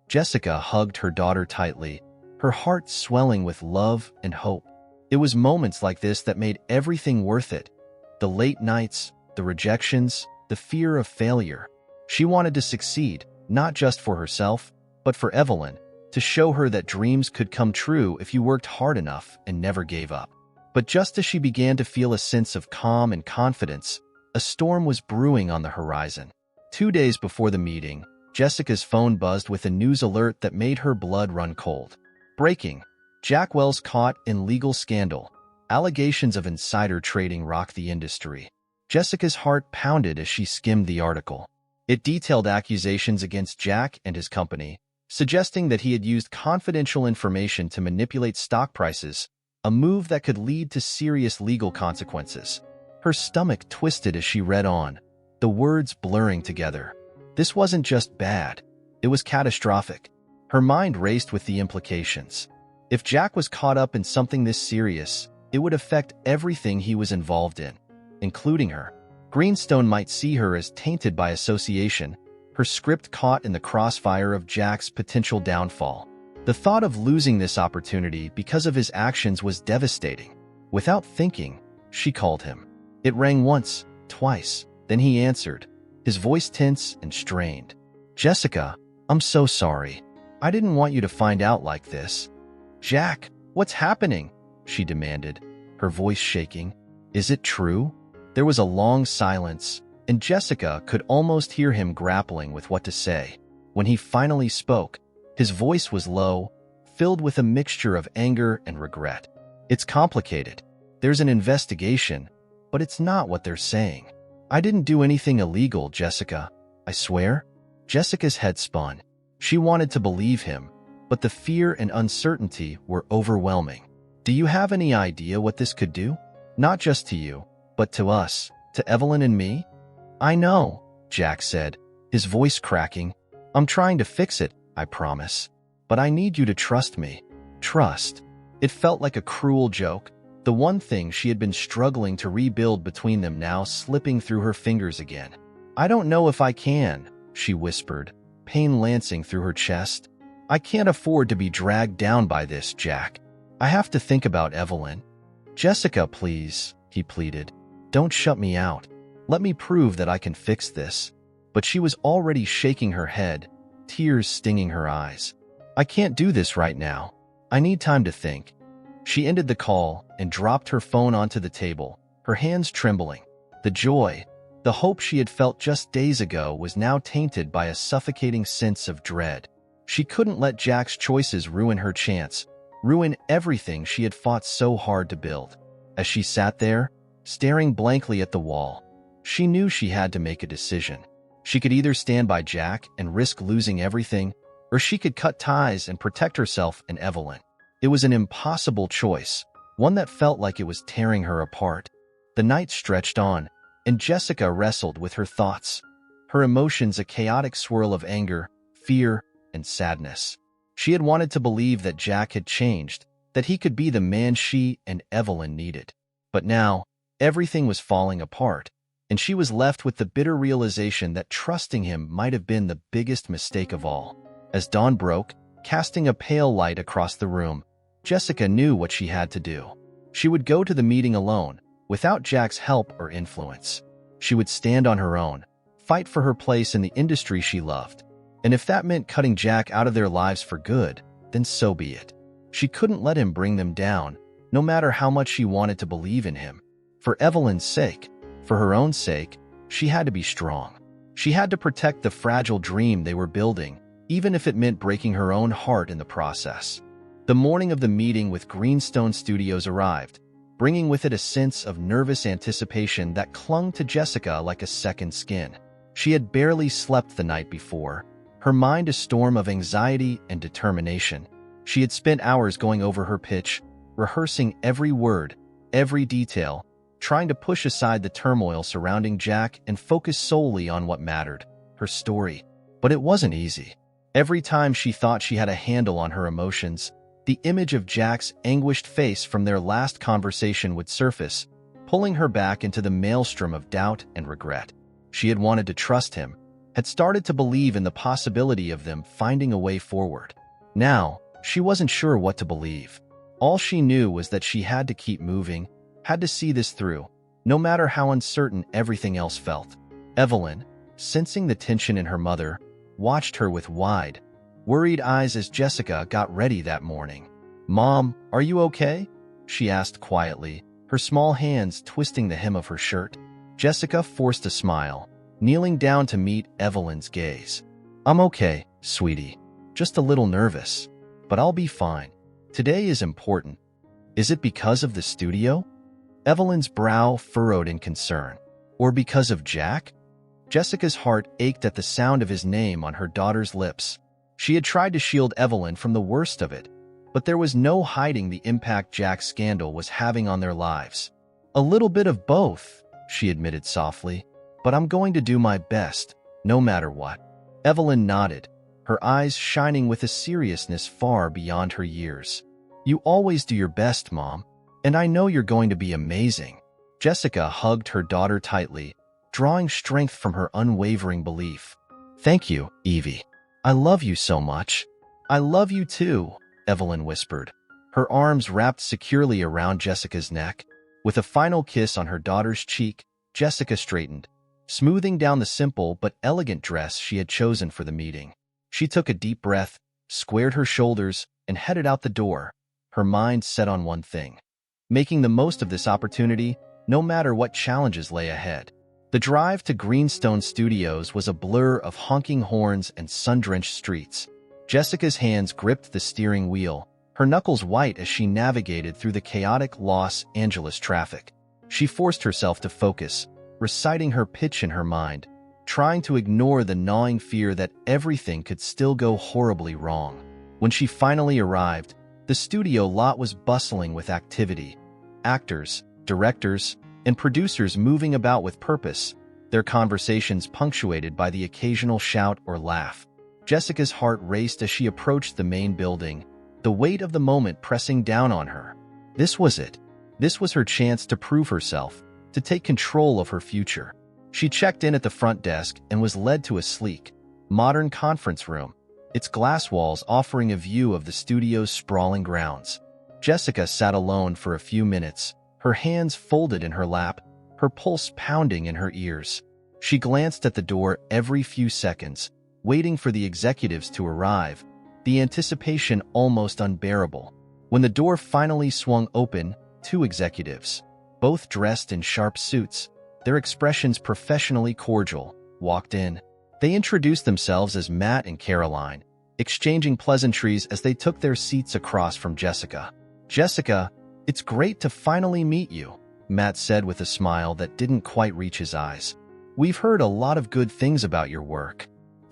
Jessica hugged her daughter tightly, her heart swelling with love and hope. It was moments like this that made everything worth it. The late nights, the rejections, the fear of failure. She wanted to succeed, not just for herself, but for Evelyn, to show her that dreams could come true if you worked hard enough and never gave up. But just as she began to feel a sense of calm and confidence, a storm was brewing on the horizon. 2 days before the meeting, Jessica's phone buzzed with a news alert that made her blood run cold. Breaking. Jack Wells caught in legal scandal. Allegations of insider trading rock the industry. Jessica's heart pounded as she skimmed the article. It detailed accusations against Jack and his company, suggesting that he had used confidential information to manipulate stock prices, a move that could lead to serious legal consequences. Her stomach twisted as she read on, the words blurring together. This wasn't just bad, it was catastrophic. Her mind raced with the implications. If Jack was caught up in something this serious, it would affect everything he was involved in, including her. Greenstone might see her as tainted by association, her script caught in the crossfire of Jack's potential downfall. The thought of losing this opportunity because of his actions was devastating. Without thinking, she called him. It rang once, twice, then he answered, his voice tense and strained. Jessica, I'm so sorry. I didn't want you to find out like this. Jack, what's happening? She demanded, her voice shaking. Is it true? There was a long silence, and Jessica could almost hear him grappling with what to say. When he finally spoke, his voice was low, filled with a mixture of anger and regret. It's complicated. There's an investigation, but it's not what they're saying. I didn't do anything illegal, Jessica. I swear. Jessica's head spun. She wanted to believe him, but the fear and uncertainty were overwhelming. Do you have any idea what this could do? Not just to you, but to us, to Evelyn and me? I know, Jack said, his voice cracking. I'm trying to fix it, I promise. But I need you to trust me. Trust. It felt like a cruel joke, the one thing she had been struggling to rebuild between them now slipping through her fingers again. I don't know if I can, she whispered, pain lancing through her chest. I can't afford to be dragged down by this, Jack. I have to think about Evelyn. Jessica, please, he pleaded. Don't shut me out. Let me prove that I can fix this. But she was already shaking her head, tears stinging her eyes. I can't do this right now. I need time to think. She ended the call and dropped her phone onto the table, her hands trembling. The joy, the hope she had felt just days ago was now tainted by a suffocating sense of dread. She couldn't let Jack's choices ruin her chance, ruin everything she had fought so hard to build. As she sat there, staring blankly at the wall, she knew she had to make a decision. She could either stand by Jack and risk losing everything, or she could cut ties and protect herself and Evelyn. It was an impossible choice, one that felt like it was tearing her apart. The night stretched on, and Jessica wrestled with her thoughts, her emotions a chaotic swirl of anger, fear, and sadness. She had wanted to believe that Jack had changed, that he could be the man she and Evelyn needed. But now, everything was falling apart, and she was left with the bitter realization that trusting him might have been the biggest mistake of all. As dawn broke, casting a pale light across the room, Jessica knew what she had to do. She would go to the meeting alone, without Jack's help or influence. She would stand on her own, fight for her place in the industry she loved. And if that meant cutting Jack out of their lives for good, then so be it. She couldn't let him bring them down, no matter how much she wanted to believe in him. For Evelyn's sake, for her own sake, she had to be strong. She had to protect the fragile dream they were building, even if it meant breaking her own heart in the process. The morning of the meeting with Greenstone Studios arrived, bringing with it a sense of nervous anticipation that clung to Jessica like a second skin. She had barely slept the night before, her mind a storm of anxiety and determination. She had spent hours going over her pitch, rehearsing every word, every detail, trying to push aside the turmoil surrounding Jack and focus solely on what mattered, her story. But it wasn't easy. Every time she thought she had a handle on her emotions, the image of Jack's anguished face from their last conversation would surface, pulling her back into the maelstrom of doubt and regret. She had wanted to trust him, had started to believe in the possibility of them finding a way forward. Now, she wasn't sure what to believe. All she knew was that she had to keep moving, had to see this through, no matter how uncertain everything else felt. Evelyn, sensing the tension in her mother, watched her with wide, worried eyes as Jessica got ready that morning. "Mom, are you okay?" she asked quietly, her small hands twisting the hem of her shirt. Jessica forced a smile, kneeling down to meet Evelyn's gaze. "I'm okay, sweetie. Just a little nervous. But I'll be fine. Today is important." "Is it because of the studio?" Evelyn's brow furrowed in concern. "Or because of Jack?" Jessica's heart ached at the sound of his name on her daughter's lips. She had tried to shield Evelyn from the worst of it, but there was no hiding the impact Jack's scandal was having on their lives. "A little bit of both," she admitted softly, "but I'm going to do my best, no matter what." Evelyn nodded, her eyes shining with a seriousness far beyond her years. "You always do your best, Mom, and I know you're going to be amazing." Jessica hugged her daughter tightly, drawing strength from her unwavering belief. "Thank you, Evie. I love you so much." "I love you too," Evelyn whispered, her arms wrapped securely around Jessica's neck. With a final kiss on her daughter's cheek, Jessica straightened, smoothing down the simple but elegant dress she had chosen for the meeting. She took a deep breath, squared her shoulders, and headed out the door, her mind set on one thing: making the most of this opportunity, no matter what challenges lay ahead. The drive to Greenstone Studios was a blur of honking horns and sun-drenched streets. Jessica's hands gripped the steering wheel, her knuckles white as she navigated through the chaotic Los Angeles traffic. She forced herself to focus, reciting her pitch in her mind, trying to ignore the gnawing fear that everything could still go horribly wrong. When she finally arrived, the studio lot was bustling with activity. Actors, directors, and producers moving about with purpose, their conversations punctuated by the occasional shout or laugh. Jessica's heart raced as she approached the main building, the weight of the moment pressing down on her. This was it. This was her chance to prove herself, to take control of her future. She checked in at the front desk and was led to a sleek, modern conference room, its glass walls offering a view of the studio's sprawling grounds. Jessica sat alone for a few minutes, her hands folded in her lap, her pulse pounding in her ears. She glanced at the door every few seconds, waiting for the executives to arrive, the anticipation almost unbearable. When the door finally swung open, 2 executives, both dressed in sharp suits, their expressions professionally cordial, walked in. They introduced themselves as Matt and Caroline, exchanging pleasantries as they took their seats across from Jessica. "Jessica, it's great to finally meet you," Matt said with a smile that didn't quite reach his eyes. "We've heard a lot of good things about your work."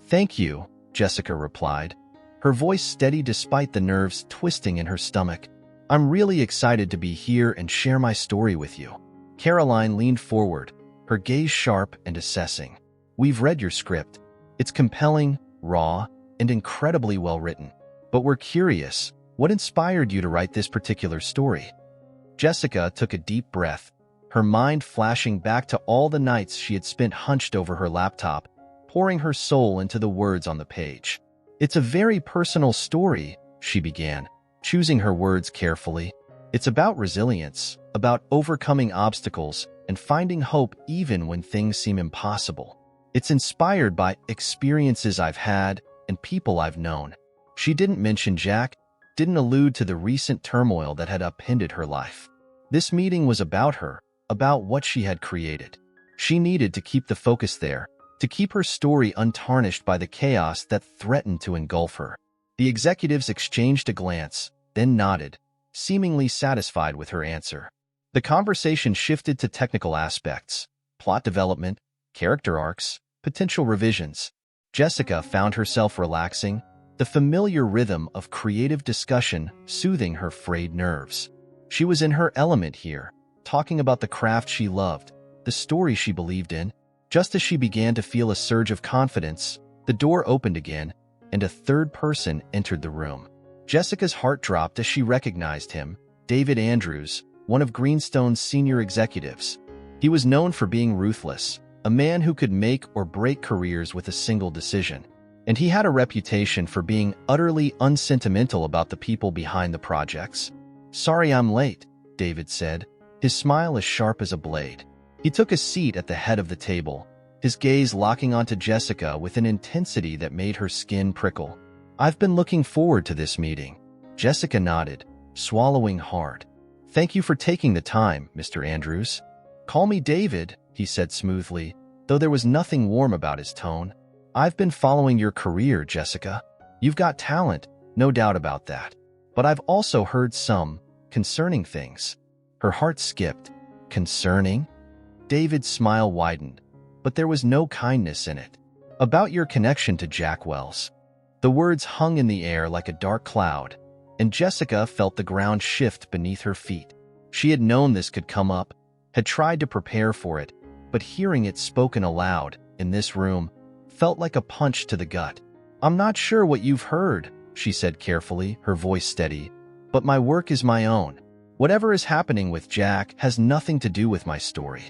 "Thank you," Jessica replied, her voice steady despite the nerves twisting in her stomach. "I'm really excited to be here and share my story with you." Caroline leaned forward, her gaze sharp and assessing. "We've read your script. It's compelling, raw, and incredibly well written. But we're curious, what inspired you to write this particular story?" Jessica took a deep breath, her mind flashing back to all the nights she had spent hunched over her laptop, pouring her soul into the words on the page. "It's a very personal story," she began, choosing her words carefully. "It's about resilience, about overcoming obstacles and finding hope even when things seem impossible. It's inspired by experiences I've had and people I've known." She didn't mention Jack, didn't allude to the recent turmoil that had upended her life. This meeting was about her, about what she had created. She needed to keep the focus there, to keep her story untarnished by the chaos that threatened to engulf her. The executives exchanged a glance, then nodded, seemingly satisfied with her answer. The conversation shifted to technical aspects, plot development, character arcs, potential revisions. Jessica found herself relaxing, the familiar rhythm of creative discussion soothing her frayed nerves. She was in her element here, talking about the craft she loved, the story she believed in. Just as she began to feel a surge of confidence, the door opened again, and a third person entered the room. Jessica's heart dropped as she recognized him, David Andrews, one of Greenstone's senior executives. He was known for being ruthless, a man who could make or break careers with a single decision. And he had a reputation for being utterly unsentimental about the people behind the projects. "Sorry I'm late," David said, his smile as sharp as a blade. He took a seat at the head of the table, his gaze locking onto Jessica with an intensity that made her skin prickle. "I've been looking forward to this meeting." Jessica nodded, swallowing hard. "Thank you for taking the time, Mr. Andrews." "Call me David," he said smoothly, though there was nothing warm about his tone. "I've been following your career, Jessica. You've got talent, no doubt about that. But I've also heard some concerning things." Her heart skipped. "Concerning?" David's smile widened, but there was no kindness in it. "About your connection to Jack Wells." The words hung in the air like a dark cloud, and Jessica felt the ground shift beneath her feet. She had known this could come up, had tried to prepare for it, but hearing it spoken aloud, in this room, felt like a punch to the gut. "I'm not sure what you've heard," she said carefully, her voice steady, "but my work is my own. Whatever is happening with Jack has nothing to do with my story."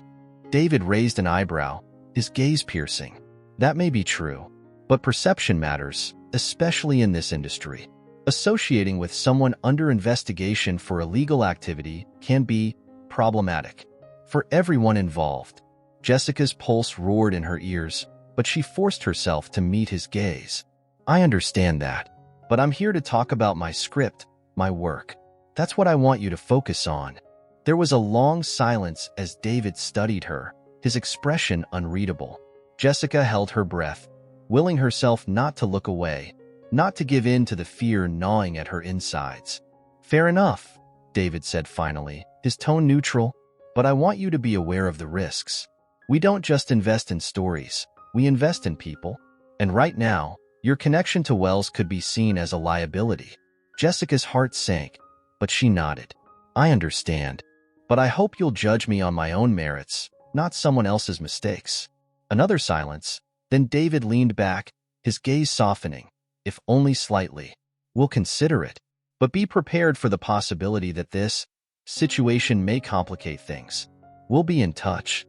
David raised an eyebrow, his gaze piercing. "That may be true, but perception matters, especially in this industry. Associating with someone under investigation for illegal activity can be problematic for everyone involved." Jessica's pulse roared in her ears, but she forced herself to meet his gaze. "I understand that, but I'm here to talk about my script, my work. That's what I want you to focus on." There was a long silence as David studied her, his expression unreadable. Jessica held her breath, willing herself not to look away, not to give in to the fear gnawing at her insides. "Fair enough," David said finally, his tone neutral, "but I want you to be aware of the risks. We don't just invest in stories, we invest in people. And right now, your connection to Wells could be seen as a liability." Jessica's heart sank, but she nodded. "I understand, but I hope you'll judge me on my own merits, not someone else's mistakes." Another silence, then David leaned back, his gaze softening, "If only slightly. We'll consider it, but be prepared for the possibility that this situation may complicate things. We'll be in touch."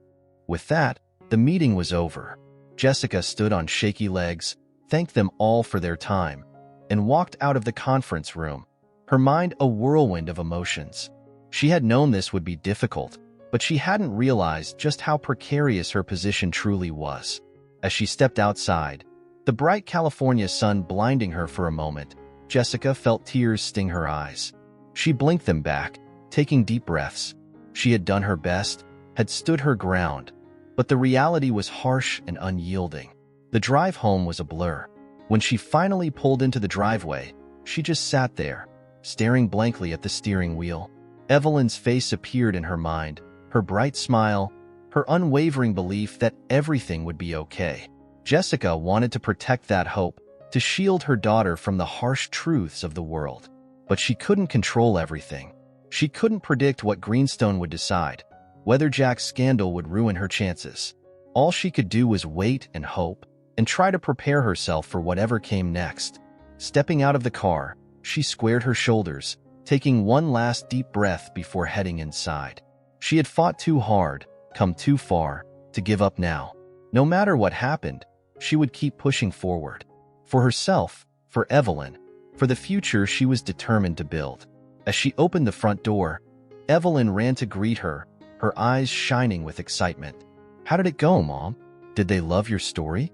With that, the meeting was over. Jessica stood on shaky legs, thanked them all for their time, and walked out of the conference room, her mind a whirlwind of emotions. She had known this would be difficult, but she hadn't realized just how precarious her position truly was. As she stepped outside, the bright California sun blinding her for a moment, Jessica felt tears sting her eyes. She blinked them back, taking deep breaths. She had done her best, had stood her ground, but the reality was harsh and unyielding. The drive home was a blur. When she finally pulled into the driveway, she just sat there, staring blankly at the steering wheel. Evelyn's face appeared in her mind, her bright smile, her unwavering belief that everything would be okay. Jessica wanted to protect that hope, to shield her daughter from the harsh truths of the world. But she couldn't control everything. She couldn't predict what Greenstone would decide, whether Jack's scandal would ruin her chances. All she could do was wait and hope, and try to prepare herself for whatever came next. Stepping out of the car, she squared her shoulders, taking one last deep breath before heading inside. She had fought too hard, come too far, to give up now. No matter what happened, she would keep pushing forward. For herself, for Evelyn, for the future she was determined to build. As she opened the front door, Evelyn ran to greet her, her eyes shining with excitement. "How did it go, Mom? Did they love your story?"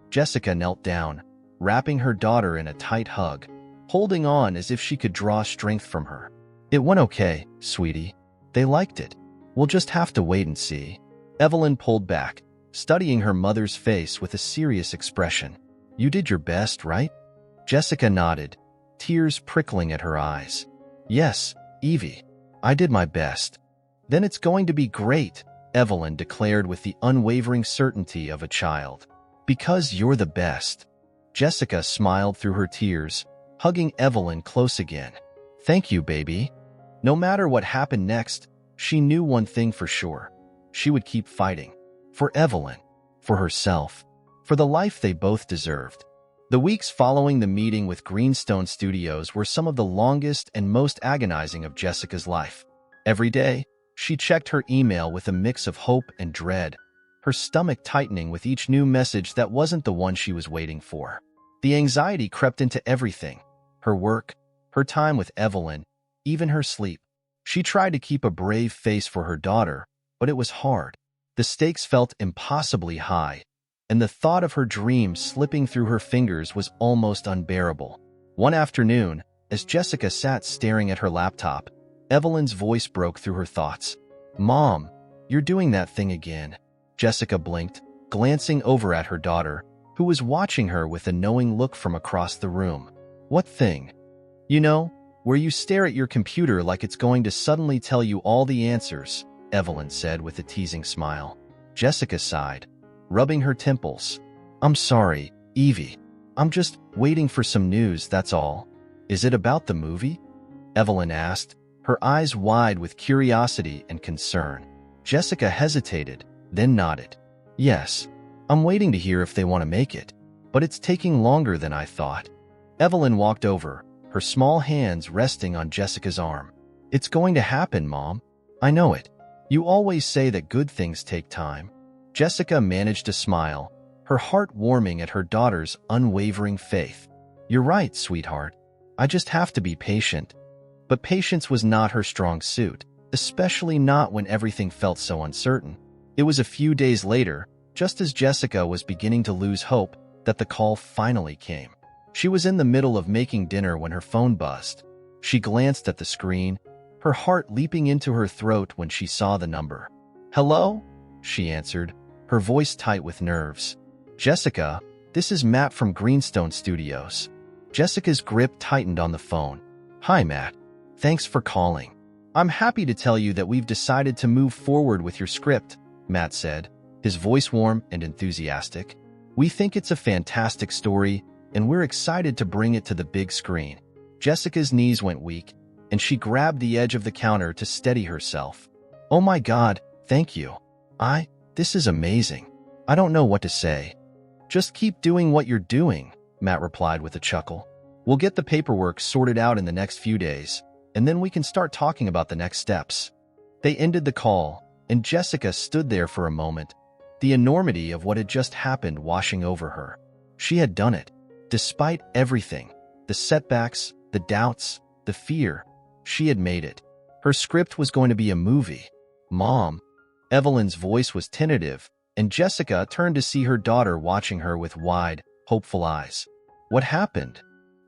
Jessica knelt down, wrapping her daughter in a tight hug, holding on as if she could draw strength from her. "It went okay, sweetie. They liked it. We'll just have to wait and see." Evelyn pulled back, studying her mother's face with a serious expression. "You did your best, right?" Jessica nodded, tears prickling at her eyes. "Yes, Evie, I did my best." "Then it's going to be great," Evelyn declared with the unwavering certainty of a child. "Because you're the best." Jessica smiled through her tears, hugging Evelyn close again. "Thank you, baby." No matter what happened next, she knew one thing for sure. She would keep fighting. For Evelyn, for herself, for the life they both deserved. The weeks following the meeting with Greenstone Studios were some of the longest and most agonizing of Jessica's life. Every day, she checked her email with a mix of hope and dread, her stomach tightening with each new message that wasn't the one she was waiting for. The anxiety crept into everything: her work, her time with Evelyn, even her sleep. She tried to keep a brave face for her daughter, but it was hard. The stakes felt impossibly high, and the thought of her dream slipping through her fingers was almost unbearable. One afternoon, as Jessica sat staring at her laptop, Evelyn's voice broke through her thoughts. "Mom, you're doing that thing again." Jessica blinked, glancing over at her daughter, who was watching her with a knowing look from across the room. "What thing?" "You know, where you stare at your computer like it's going to suddenly tell you all the answers," Evelyn said with a teasing smile. Jessica sighed, rubbing her temples. "I'm sorry, Evie. I'm just waiting for some news, that's all." "Is it about the movie?" Evelyn asked, her eyes wide with curiosity and concern. Jessica hesitated, then nodded. "Yes, I'm waiting to hear if they want to make it, but it's taking longer than I thought." Evelyn walked over, her small hands resting on Jessica's arm. "It's going to happen, Mom. I know it. You always say that good things take time." Jessica managed to smile, her heart warming at her daughter's unwavering faith. "You're right, sweetheart. I just have to be patient." But patience was not her strong suit, especially not when everything felt so uncertain. It was a few days later, just as Jessica was beginning to lose hope, that the call finally came. She was in the middle of making dinner when her phone buzzed. She glanced at the screen, her heart leaping into her throat when she saw the number. "Hello?" she answered, her voice tight with nerves. "Jessica, this is Matt from Greenstone Studios." Jessica's grip tightened on the phone. "Hi, Matt. Thanks for calling. I'm happy to tell you that we've decided to move forward with your script," Matt said, his voice warm and enthusiastic. "We think it's a fantastic story, and we're excited to bring it to the big screen." Jessica's knees went weak, and she grabbed the edge of the counter to steady herself. "Oh my God, thank you. This is amazing. I don't know what to say." "Just keep doing what you're doing," Matt replied with a chuckle. "We'll get the paperwork sorted out in the next few days, and then we can start talking about the next steps." They ended the call, and Jessica stood there for a moment, the enormity of what had just happened washing over her. She had done it. Despite everything, the setbacks, the doubts, the fear, she had made it. Her script was going to be a movie. "Mom." Evelyn's voice was tentative, and Jessica turned to see her daughter watching her with wide, hopeful eyes. "What happened?"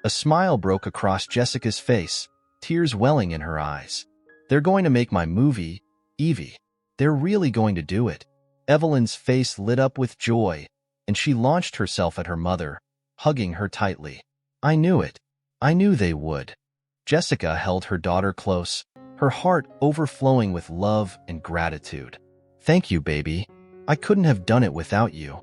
A smile broke across Jessica's face, tears welling in her eyes. "They're going to make my movie, Evie. They're really going to do it." Evelyn's face lit up with joy, and she launched herself at her mother, hugging her tightly. I knew it. I knew they would. Jessica held her daughter close, her heart overflowing with love and gratitude. Thank you, baby. I couldn't have done it without you.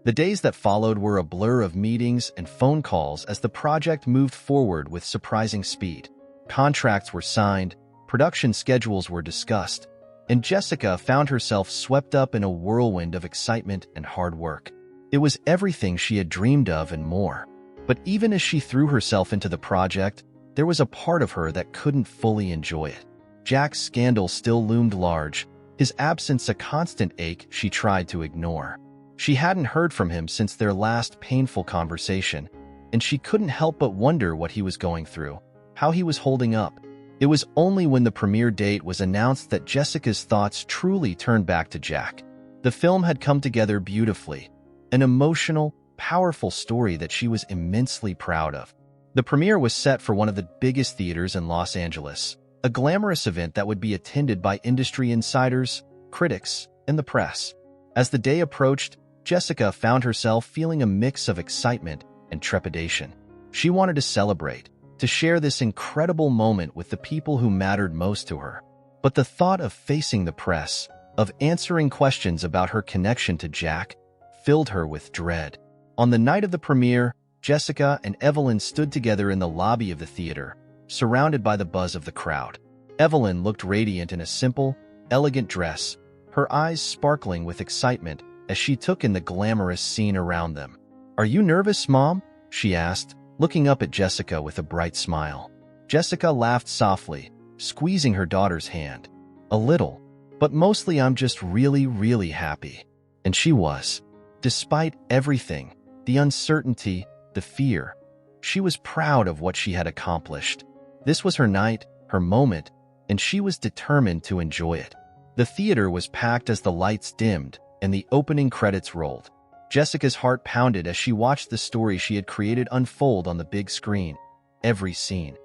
The days that followed were a blur of meetings and phone calls as the project moved forward with surprising speed. Contracts were signed, production schedules were discussed, and Jessica found herself swept up in a whirlwind of excitement and hard work. It was everything she had dreamed of and more. But even as she threw herself into the project, there was a part of her that couldn't fully enjoy it. Jack's scandal still loomed large, his absence a constant ache she tried to ignore. She hadn't heard from him since their last painful conversation, and she couldn't help but wonder what he was going through, how he was holding up. It was only when the premiere date was announced that Jessica's thoughts truly turned back to Jack. The film had come together beautifully, an emotional, powerful story that she was immensely proud of. The premiere was set for one of the biggest theaters in Los Angeles, a glamorous event that would be attended by industry insiders, critics, and the press. As the day approached, Jessica found herself feeling a mix of excitement and trepidation. She wanted to celebrate, to share this incredible moment with the people who mattered most to her. But the thought of facing the press, of answering questions about her connection to Jack, filled her with dread. On the night of the premiere, Jessica and Evelyn stood together in the lobby of the theater, surrounded by the buzz of the crowd. Evelyn looked radiant in a simple, elegant dress, her eyes sparkling with excitement as she took in the glamorous scene around them. "Are you nervous, Mom?" she asked, looking up at Jessica with a bright smile. Jessica laughed softly, squeezing her daughter's hand. "A little, but mostly I'm just really, really happy." And she was. Despite everything, the uncertainty, the fear, she was proud of what she had accomplished. This was her night, her moment, and she was determined to enjoy it. The theater was packed as the lights dimmed and the opening credits rolled. Jessica's heart pounded as she watched the story she had created unfold on the big screen. Every scene,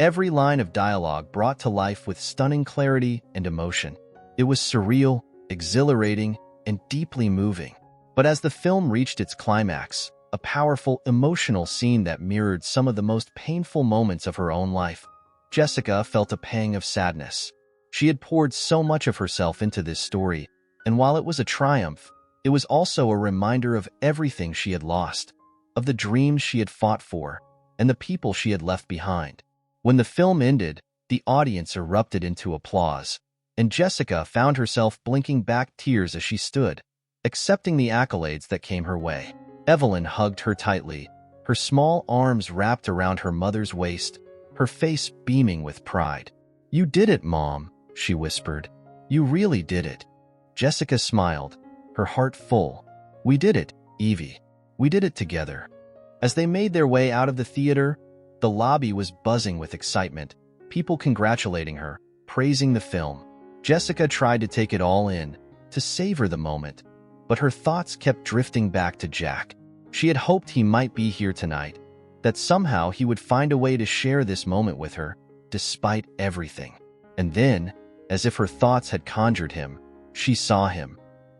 every line of dialogue brought to life with stunning clarity and emotion. It was surreal, exhilarating, and deeply moving. But as the film reached its climax, a powerful, emotional scene that mirrored some of the most painful moments of her own life, Jessica felt a pang of sadness. She had poured so much of herself into this story, and while it was a triumph, it was also a reminder of everything she had lost, of the dreams she had fought for, and the people she had left behind. When the film ended, the audience erupted into applause, and Jessica found herself blinking back tears as she stood, accepting the accolades that came her way. Evelyn hugged her tightly, her small arms wrapped around her mother's waist, her face beaming with pride. "You did it, Mom," she whispered. "You really did it." Jessica smiled, her heart full. "We did it, Evie. We did it together." As they made their way out of the theater, the lobby was buzzing with excitement, people congratulating her, praising the film. Jessica tried to take it all in, to savor the moment, but her thoughts kept drifting back to Jack. She had hoped he might be here tonight, that somehow he would find a way to share this moment with her, despite everything. And then, as if her thoughts had conjured him, she saw him,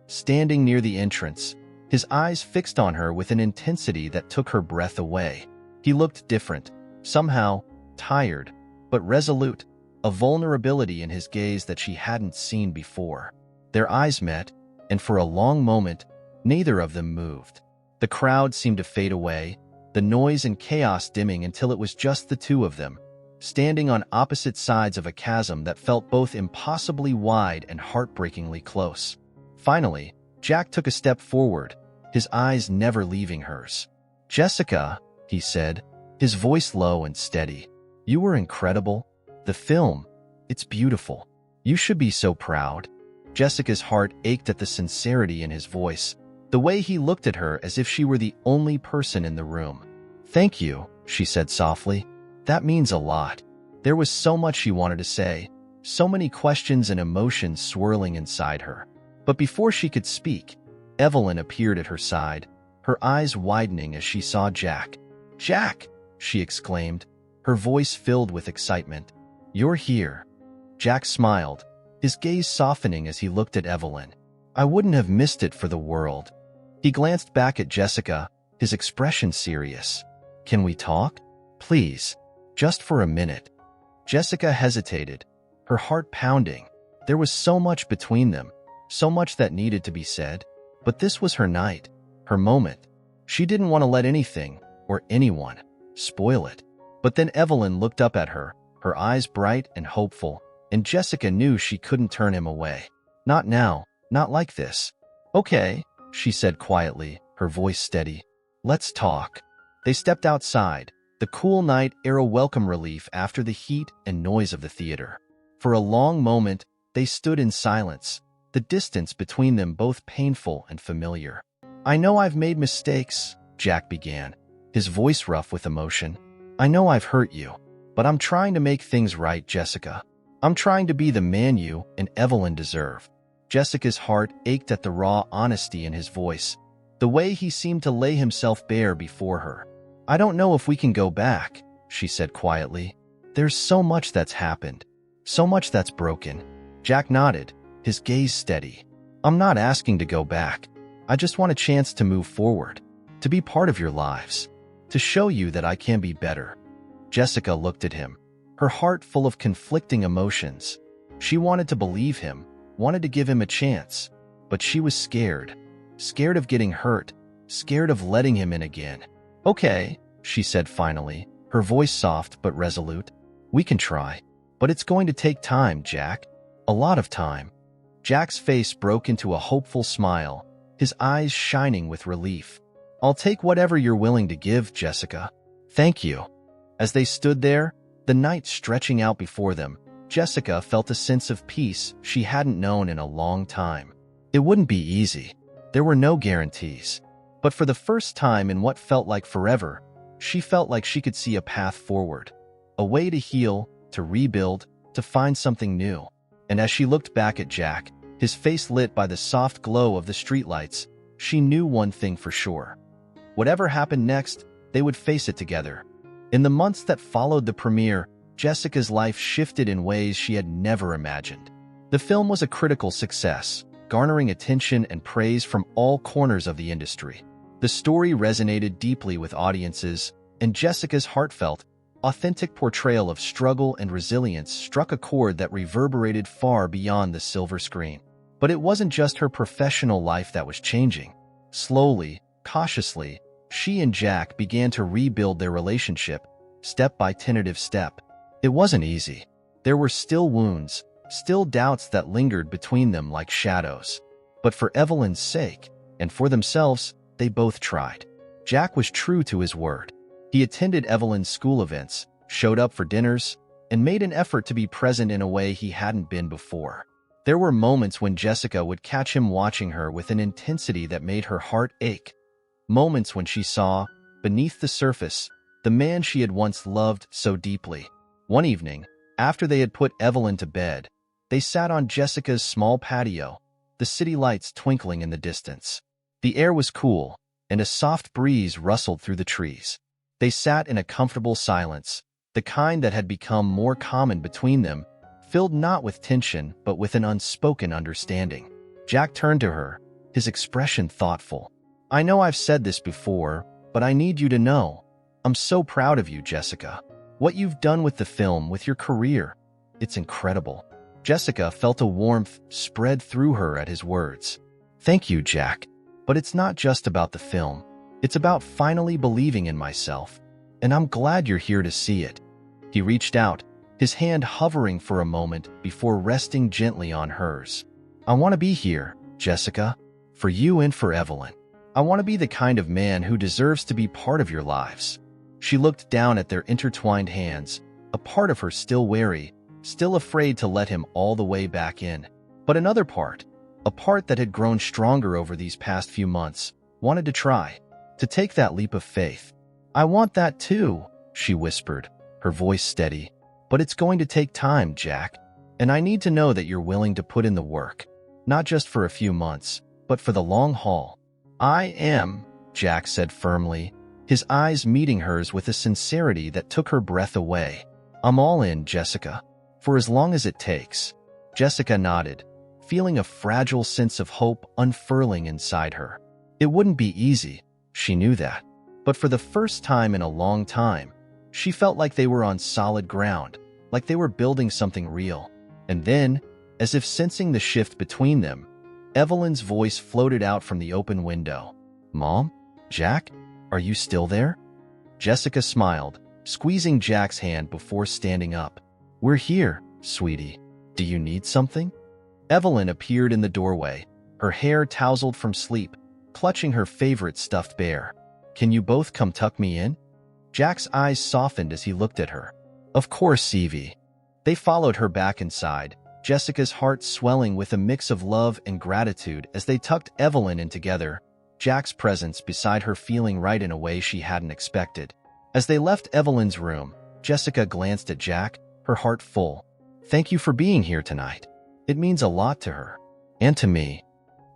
standing near the entrance, his eyes fixed on her with an intensity that took her breath away. He looked different, somehow tired, but resolute, a vulnerability in his gaze that she hadn't seen before. Their eyes met, and for a long moment, neither of them moved. The crowd seemed to fade away, the noise and chaos dimming until it was just the two of them, standing on opposite sides of a chasm that felt both impossibly wide and heartbreakingly close. Finally, Jack took a step forward, his eyes never leaving hers. "Jessica," he said, his voice low and steady, "you were incredible. The film, it's beautiful. You should be so proud." Jessica's heart ached at the sincerity in his voice, the way he looked at her as if she were the only person in the room. "Thank you," she said softly. "That means a lot." There was so much she wanted to say, so many questions and emotions swirling inside her. But before she could speak, Evelyn appeared at her side, her eyes widening as she saw Jack. "Jack!" she exclaimed, her voice filled with excitement. "You're here." Jack smiled, his gaze softening as he looked at Evelyn. "I wouldn't have missed it for the world." He glanced back at Jessica, his expression serious. "Can we talk? Please. Just for a minute." Jessica hesitated, her heart pounding. There was so much between them, so much that needed to be said. But this was her night, her moment. She didn't want to let anything, or anyone, spoil it. But then Evelyn looked up at her, her eyes bright and hopeful, and Jessica knew she couldn't turn him away. "Not now, not like this." "Okay," she said quietly, her voice steady. "Let's talk." They stepped outside, the cool night air a welcome relief after the heat and noise of the theater. For a long moment, they stood in silence, the distance between them both painful and familiar. "I know I've made mistakes," Jack began, his voice rough with emotion. "I know I've hurt you, but I'm trying to make things right, Jessica. I'm trying to be the man you and Evelyn deserve." Jessica's heart ached at the raw honesty in his voice, the way he seemed to lay himself bare before her. "I don't know if we can go back," she said quietly. "There's so much that's happened, so much that's broken." Jack nodded, his gaze steady. "I'm not asking to go back. I just want a chance to move forward, to be part of your lives, to show you that I can be better." Jessica looked at him, her heart full of conflicting emotions. She wanted to believe him, wanted to give him a chance, but she was scared. Scared of getting hurt, scared of letting him in again. "Okay," she said finally, her voice soft but resolute. "We can try, but it's going to take time, Jack. A lot of time." Jack's face broke into a hopeful smile, his eyes shining with relief. "I'll take whatever you're willing to give, Jessica. Thank you." As they stood there, the night stretching out before them, Jessica felt a sense of peace she hadn't known in a long time. It wouldn't be easy. There were no guarantees. But for the first time in what felt like forever, she felt like she could see a path forward, a way to heal, to rebuild, to find something new. And as she looked back at Jack, his face lit by the soft glow of the streetlights, she knew one thing for sure. Whatever happened next, they would face it together. In the months that followed the premiere, Jessica's life shifted in ways she had never imagined. The film was a critical success, garnering attention and praise from all corners of the industry. The story resonated deeply with audiences, and Jessica's heartfelt, authentic portrayal of struggle and resilience struck a chord that reverberated far beyond the silver screen. But it wasn't just her professional life that was changing. Slowly, cautiously, she and Jack began to rebuild their relationship, step by tentative step. It wasn't easy. There were still wounds, still doubts that lingered between them like shadows. But for Evelyn's sake, and for themselves, they both tried. Jack was true to his word. He attended Evelyn's school events, showed up for dinners, and made an effort to be present in a way he hadn't been before. There were moments when Jessica would catch him watching her with an intensity that made her heart ache. Moments when she saw, beneath the surface, the man she had once loved so deeply. One evening, after they had put Evelyn to bed, they sat on Jessica's small patio, the city lights twinkling in the distance. The air was cool, and a soft breeze rustled through the trees. They sat in a comfortable silence, the kind that had become more common between them, filled not with tension but with an unspoken understanding. Jack turned to her, his expression thoughtful. "I know I've said this before, but I need you to know. I'm so proud of you, Jessica. What you've done with the film, with your career, it's incredible." Jessica felt a warmth spread through her at his words. "Thank you, Jack. But it's not just about the film. It's about finally believing in myself. And I'm glad you're here to see it." He reached out, his hand hovering for a moment before resting gently on hers. "I want to be here, Jessica, for you and for Evelyn. I want to be the kind of man who deserves to be part of your lives." She looked down at their intertwined hands, a part of her still wary, still afraid to let him all the way back in. But another part, a part that had grown stronger over these past few months, wanted to try, to take that leap of faith. "I want that too," she whispered, her voice steady. "But it's going to take time, Jack. And I need to know that you're willing to put in the work, not just for a few months, but for the long haul." "I am," Jack said firmly, his eyes meeting hers with a sincerity that took her breath away. "I'm all in, Jessica, for as long as it takes." Jessica nodded, feeling a fragile sense of hope unfurling inside her. It wouldn't be easy, she knew that. But for the first time in a long time, she felt like they were on solid ground, like they were building something real. And then, as if sensing the shift between them, Evelyn's voice floated out from the open window. "Mom? Jack? Are you still there?" Jessica smiled, squeezing Jack's hand before standing up. "We're here, sweetie. Do you need something?" Evelyn appeared in the doorway, her hair tousled from sleep, clutching her favorite stuffed bear. "Can you both come tuck me in?" Jack's eyes softened as he looked at her. "Of course, Evie." They followed her back inside, Jessica's heart swelling with a mix of love and gratitude as they tucked Evelyn in together, Jack's presence beside her feeling right in a way she hadn't expected. As they left Evelyn's room, Jessica glanced at Jack, her heart full. "Thank you for being here tonight. It means a lot to her. And to me."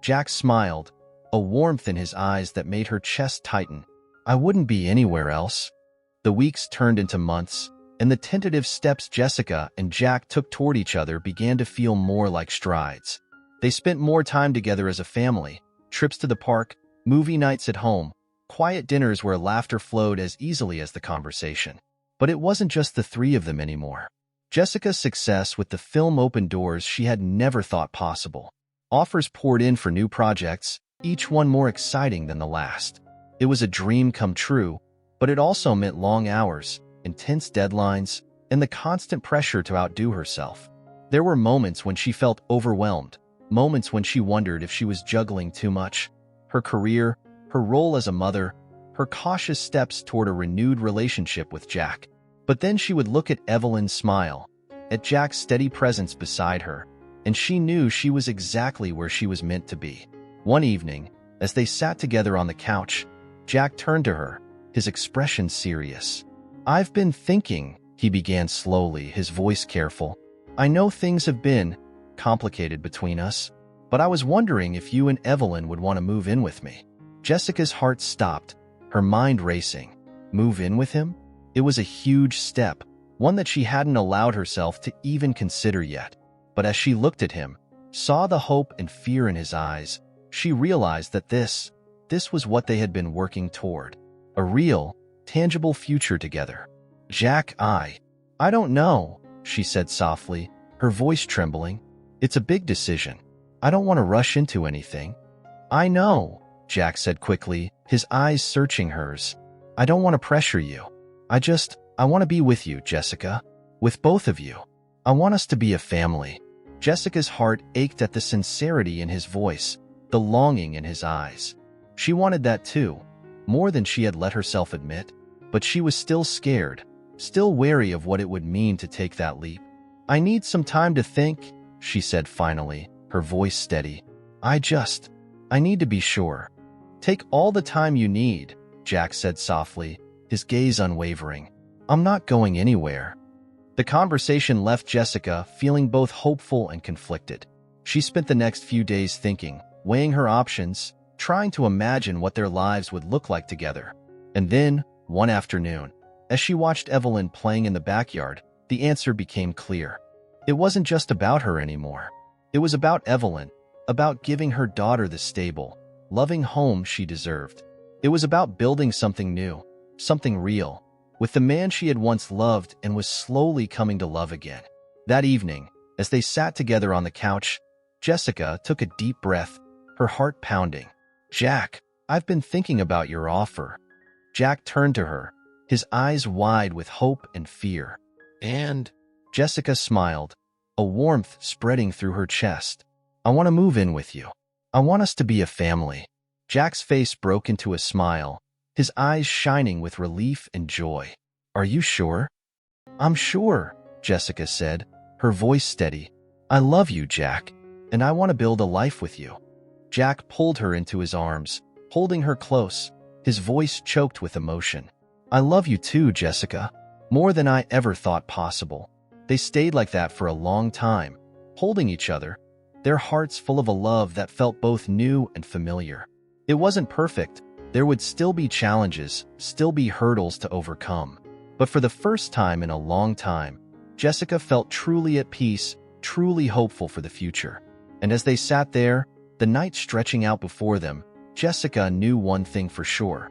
Jack smiled, a warmth in his eyes that made her chest tighten. "I wouldn't be anywhere else." The weeks turned into months, and the tentative steps Jessica and Jack took toward each other began to feel more like strides. They spent more time together as a family, trips to the park, movie nights at home, quiet dinners where laughter flowed as easily as the conversation. But it wasn't just the three of them anymore. Jessica's success with the film opened doors she had never thought possible. Offers poured in for new projects, each one more exciting than the last. It was a dream come true, but it also meant long hours, intense deadlines, and the constant pressure to outdo herself. There were moments when she felt overwhelmed, moments when she wondered if she was juggling too much. Her career, her role as a mother, her cautious steps toward a renewed relationship with Jack. But then she would look at Evelyn's smile, at Jack's steady presence beside her, and she knew she was exactly where she was meant to be. One evening, as they sat together on the couch, Jack turned to her, his expression serious. "I've been thinking," he began slowly, his voice careful. "I know things have been complicated between us, but I was wondering if you and Evelyn would want to move in with me." Jessica's heart stopped, her mind racing. Move in with him? It was a huge step, one that she hadn't allowed herself to even consider yet. But as she looked at him, saw the hope and fear in his eyes, she realized that this was what they had been working toward. A real, tangible future together. "Jack, I don't know," she said softly, her voice trembling. "It's a big decision. I don't want to rush into anything." "I know," Jack said quickly, his eyes searching hers. "I don't want to pressure you. I want to be with you, Jessica. With both of you. I want us to be a family." Jessica's heart ached at the sincerity in his voice, the longing in his eyes. She wanted that too, more than she had let herself admit, but she was still scared, still wary of what it would mean to take that leap. "I need some time to think," she said finally, her voice steady. I need to be sure." "Take all the time you need," Jack said softly, his gaze unwavering. "I'm not going anywhere." The conversation left Jessica feeling both hopeful and conflicted. She spent the next few days thinking, weighing her options, trying to imagine what their lives would look like together. And then, one afternoon, as she watched Evelyn playing in the backyard, the answer became clear. It wasn't just about her anymore. It was about Evelyn, about giving her daughter the stable, loving home she deserved. It was about building something new, something real, with the man she had once loved and was slowly coming to love again. That evening, as they sat together on the couch, Jessica took a deep breath, her heart pounding. "Jack, I've been thinking about your offer." Jack turned to her, his eyes wide with hope and fear. "And?" Jessica smiled, a warmth spreading through her chest. "I want to move in with you. I want us to be a family." Jack's face broke into a smile, his eyes shining with relief and joy. "Are you sure?" "I'm sure," Jessica said, her voice steady. "I love you, Jack, and I want to build a life with you." Jack pulled her into his arms, holding her close, his voice choked with emotion. "I love you too, Jessica, more than I ever thought possible." They stayed like that for a long time, holding each other, their hearts full of a love that felt both new and familiar. It wasn't perfect. There would still be challenges, still be hurdles to overcome. But for the first time in a long time, Jessica felt truly at peace, truly hopeful for the future. And as they sat there, the night stretching out before them, Jessica knew one thing for sure.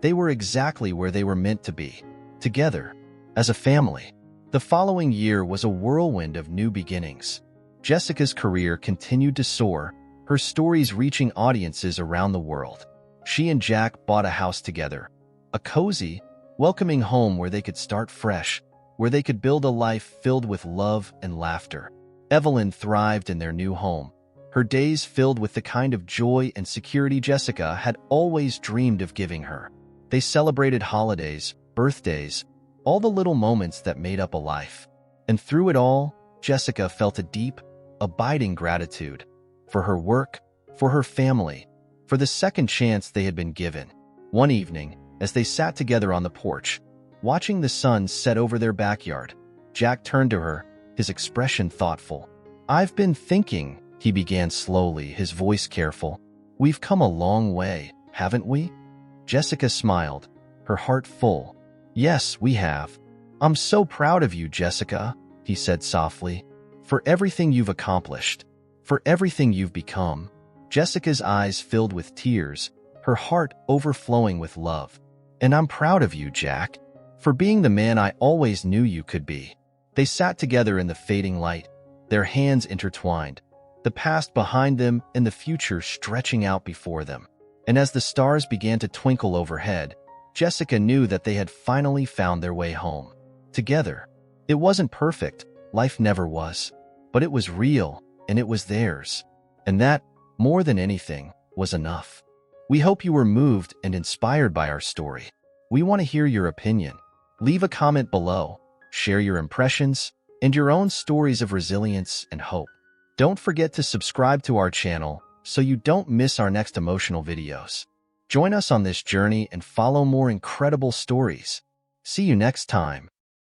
They were exactly where they were meant to be, together, as a family. The following year was a whirlwind of new beginnings. Jessica's career continued to soar, her stories reaching audiences around the world. She and Jack bought a house together, a cozy, welcoming home where they could start fresh, where they could build a life filled with love and laughter. Evelyn thrived in their new home, her days filled with the kind of joy and security Jessica had always dreamed of giving her. They celebrated holidays, birthdays, all the little moments that made up a life. And through it all, Jessica felt a deep, abiding gratitude for her work, for her family, for the second chance they had been given. One evening, as they sat together on the porch, watching the sun set over their backyard, Jack turned to her, his expression thoughtful. "I've been thinking," he began slowly, his voice careful. "We've come a long way, haven't we?" Jessica smiled, her heart full. "Yes, we have. I'm so proud of you, Jessica," he said softly, "for everything you've accomplished, for everything you've become." Jessica's eyes filled with tears, her heart overflowing with love. "And I'm proud of you, Jack, for being the man I always knew you could be." They sat together in the fading light, their hands intertwined, the past behind them and the future stretching out before them. And as the stars began to twinkle overhead, Jessica knew that they had finally found their way home. Together. It wasn't perfect, life never was, but it was real, and it was theirs. And that, more than anything, was enough. We hope you were moved and inspired by our story. We want to hear your opinion. Leave a comment below, share your impressions, and your own stories of resilience and hope. Don't forget to subscribe to our channel so you don't miss our next emotional videos. Join us on this journey and follow more incredible stories. See you next time.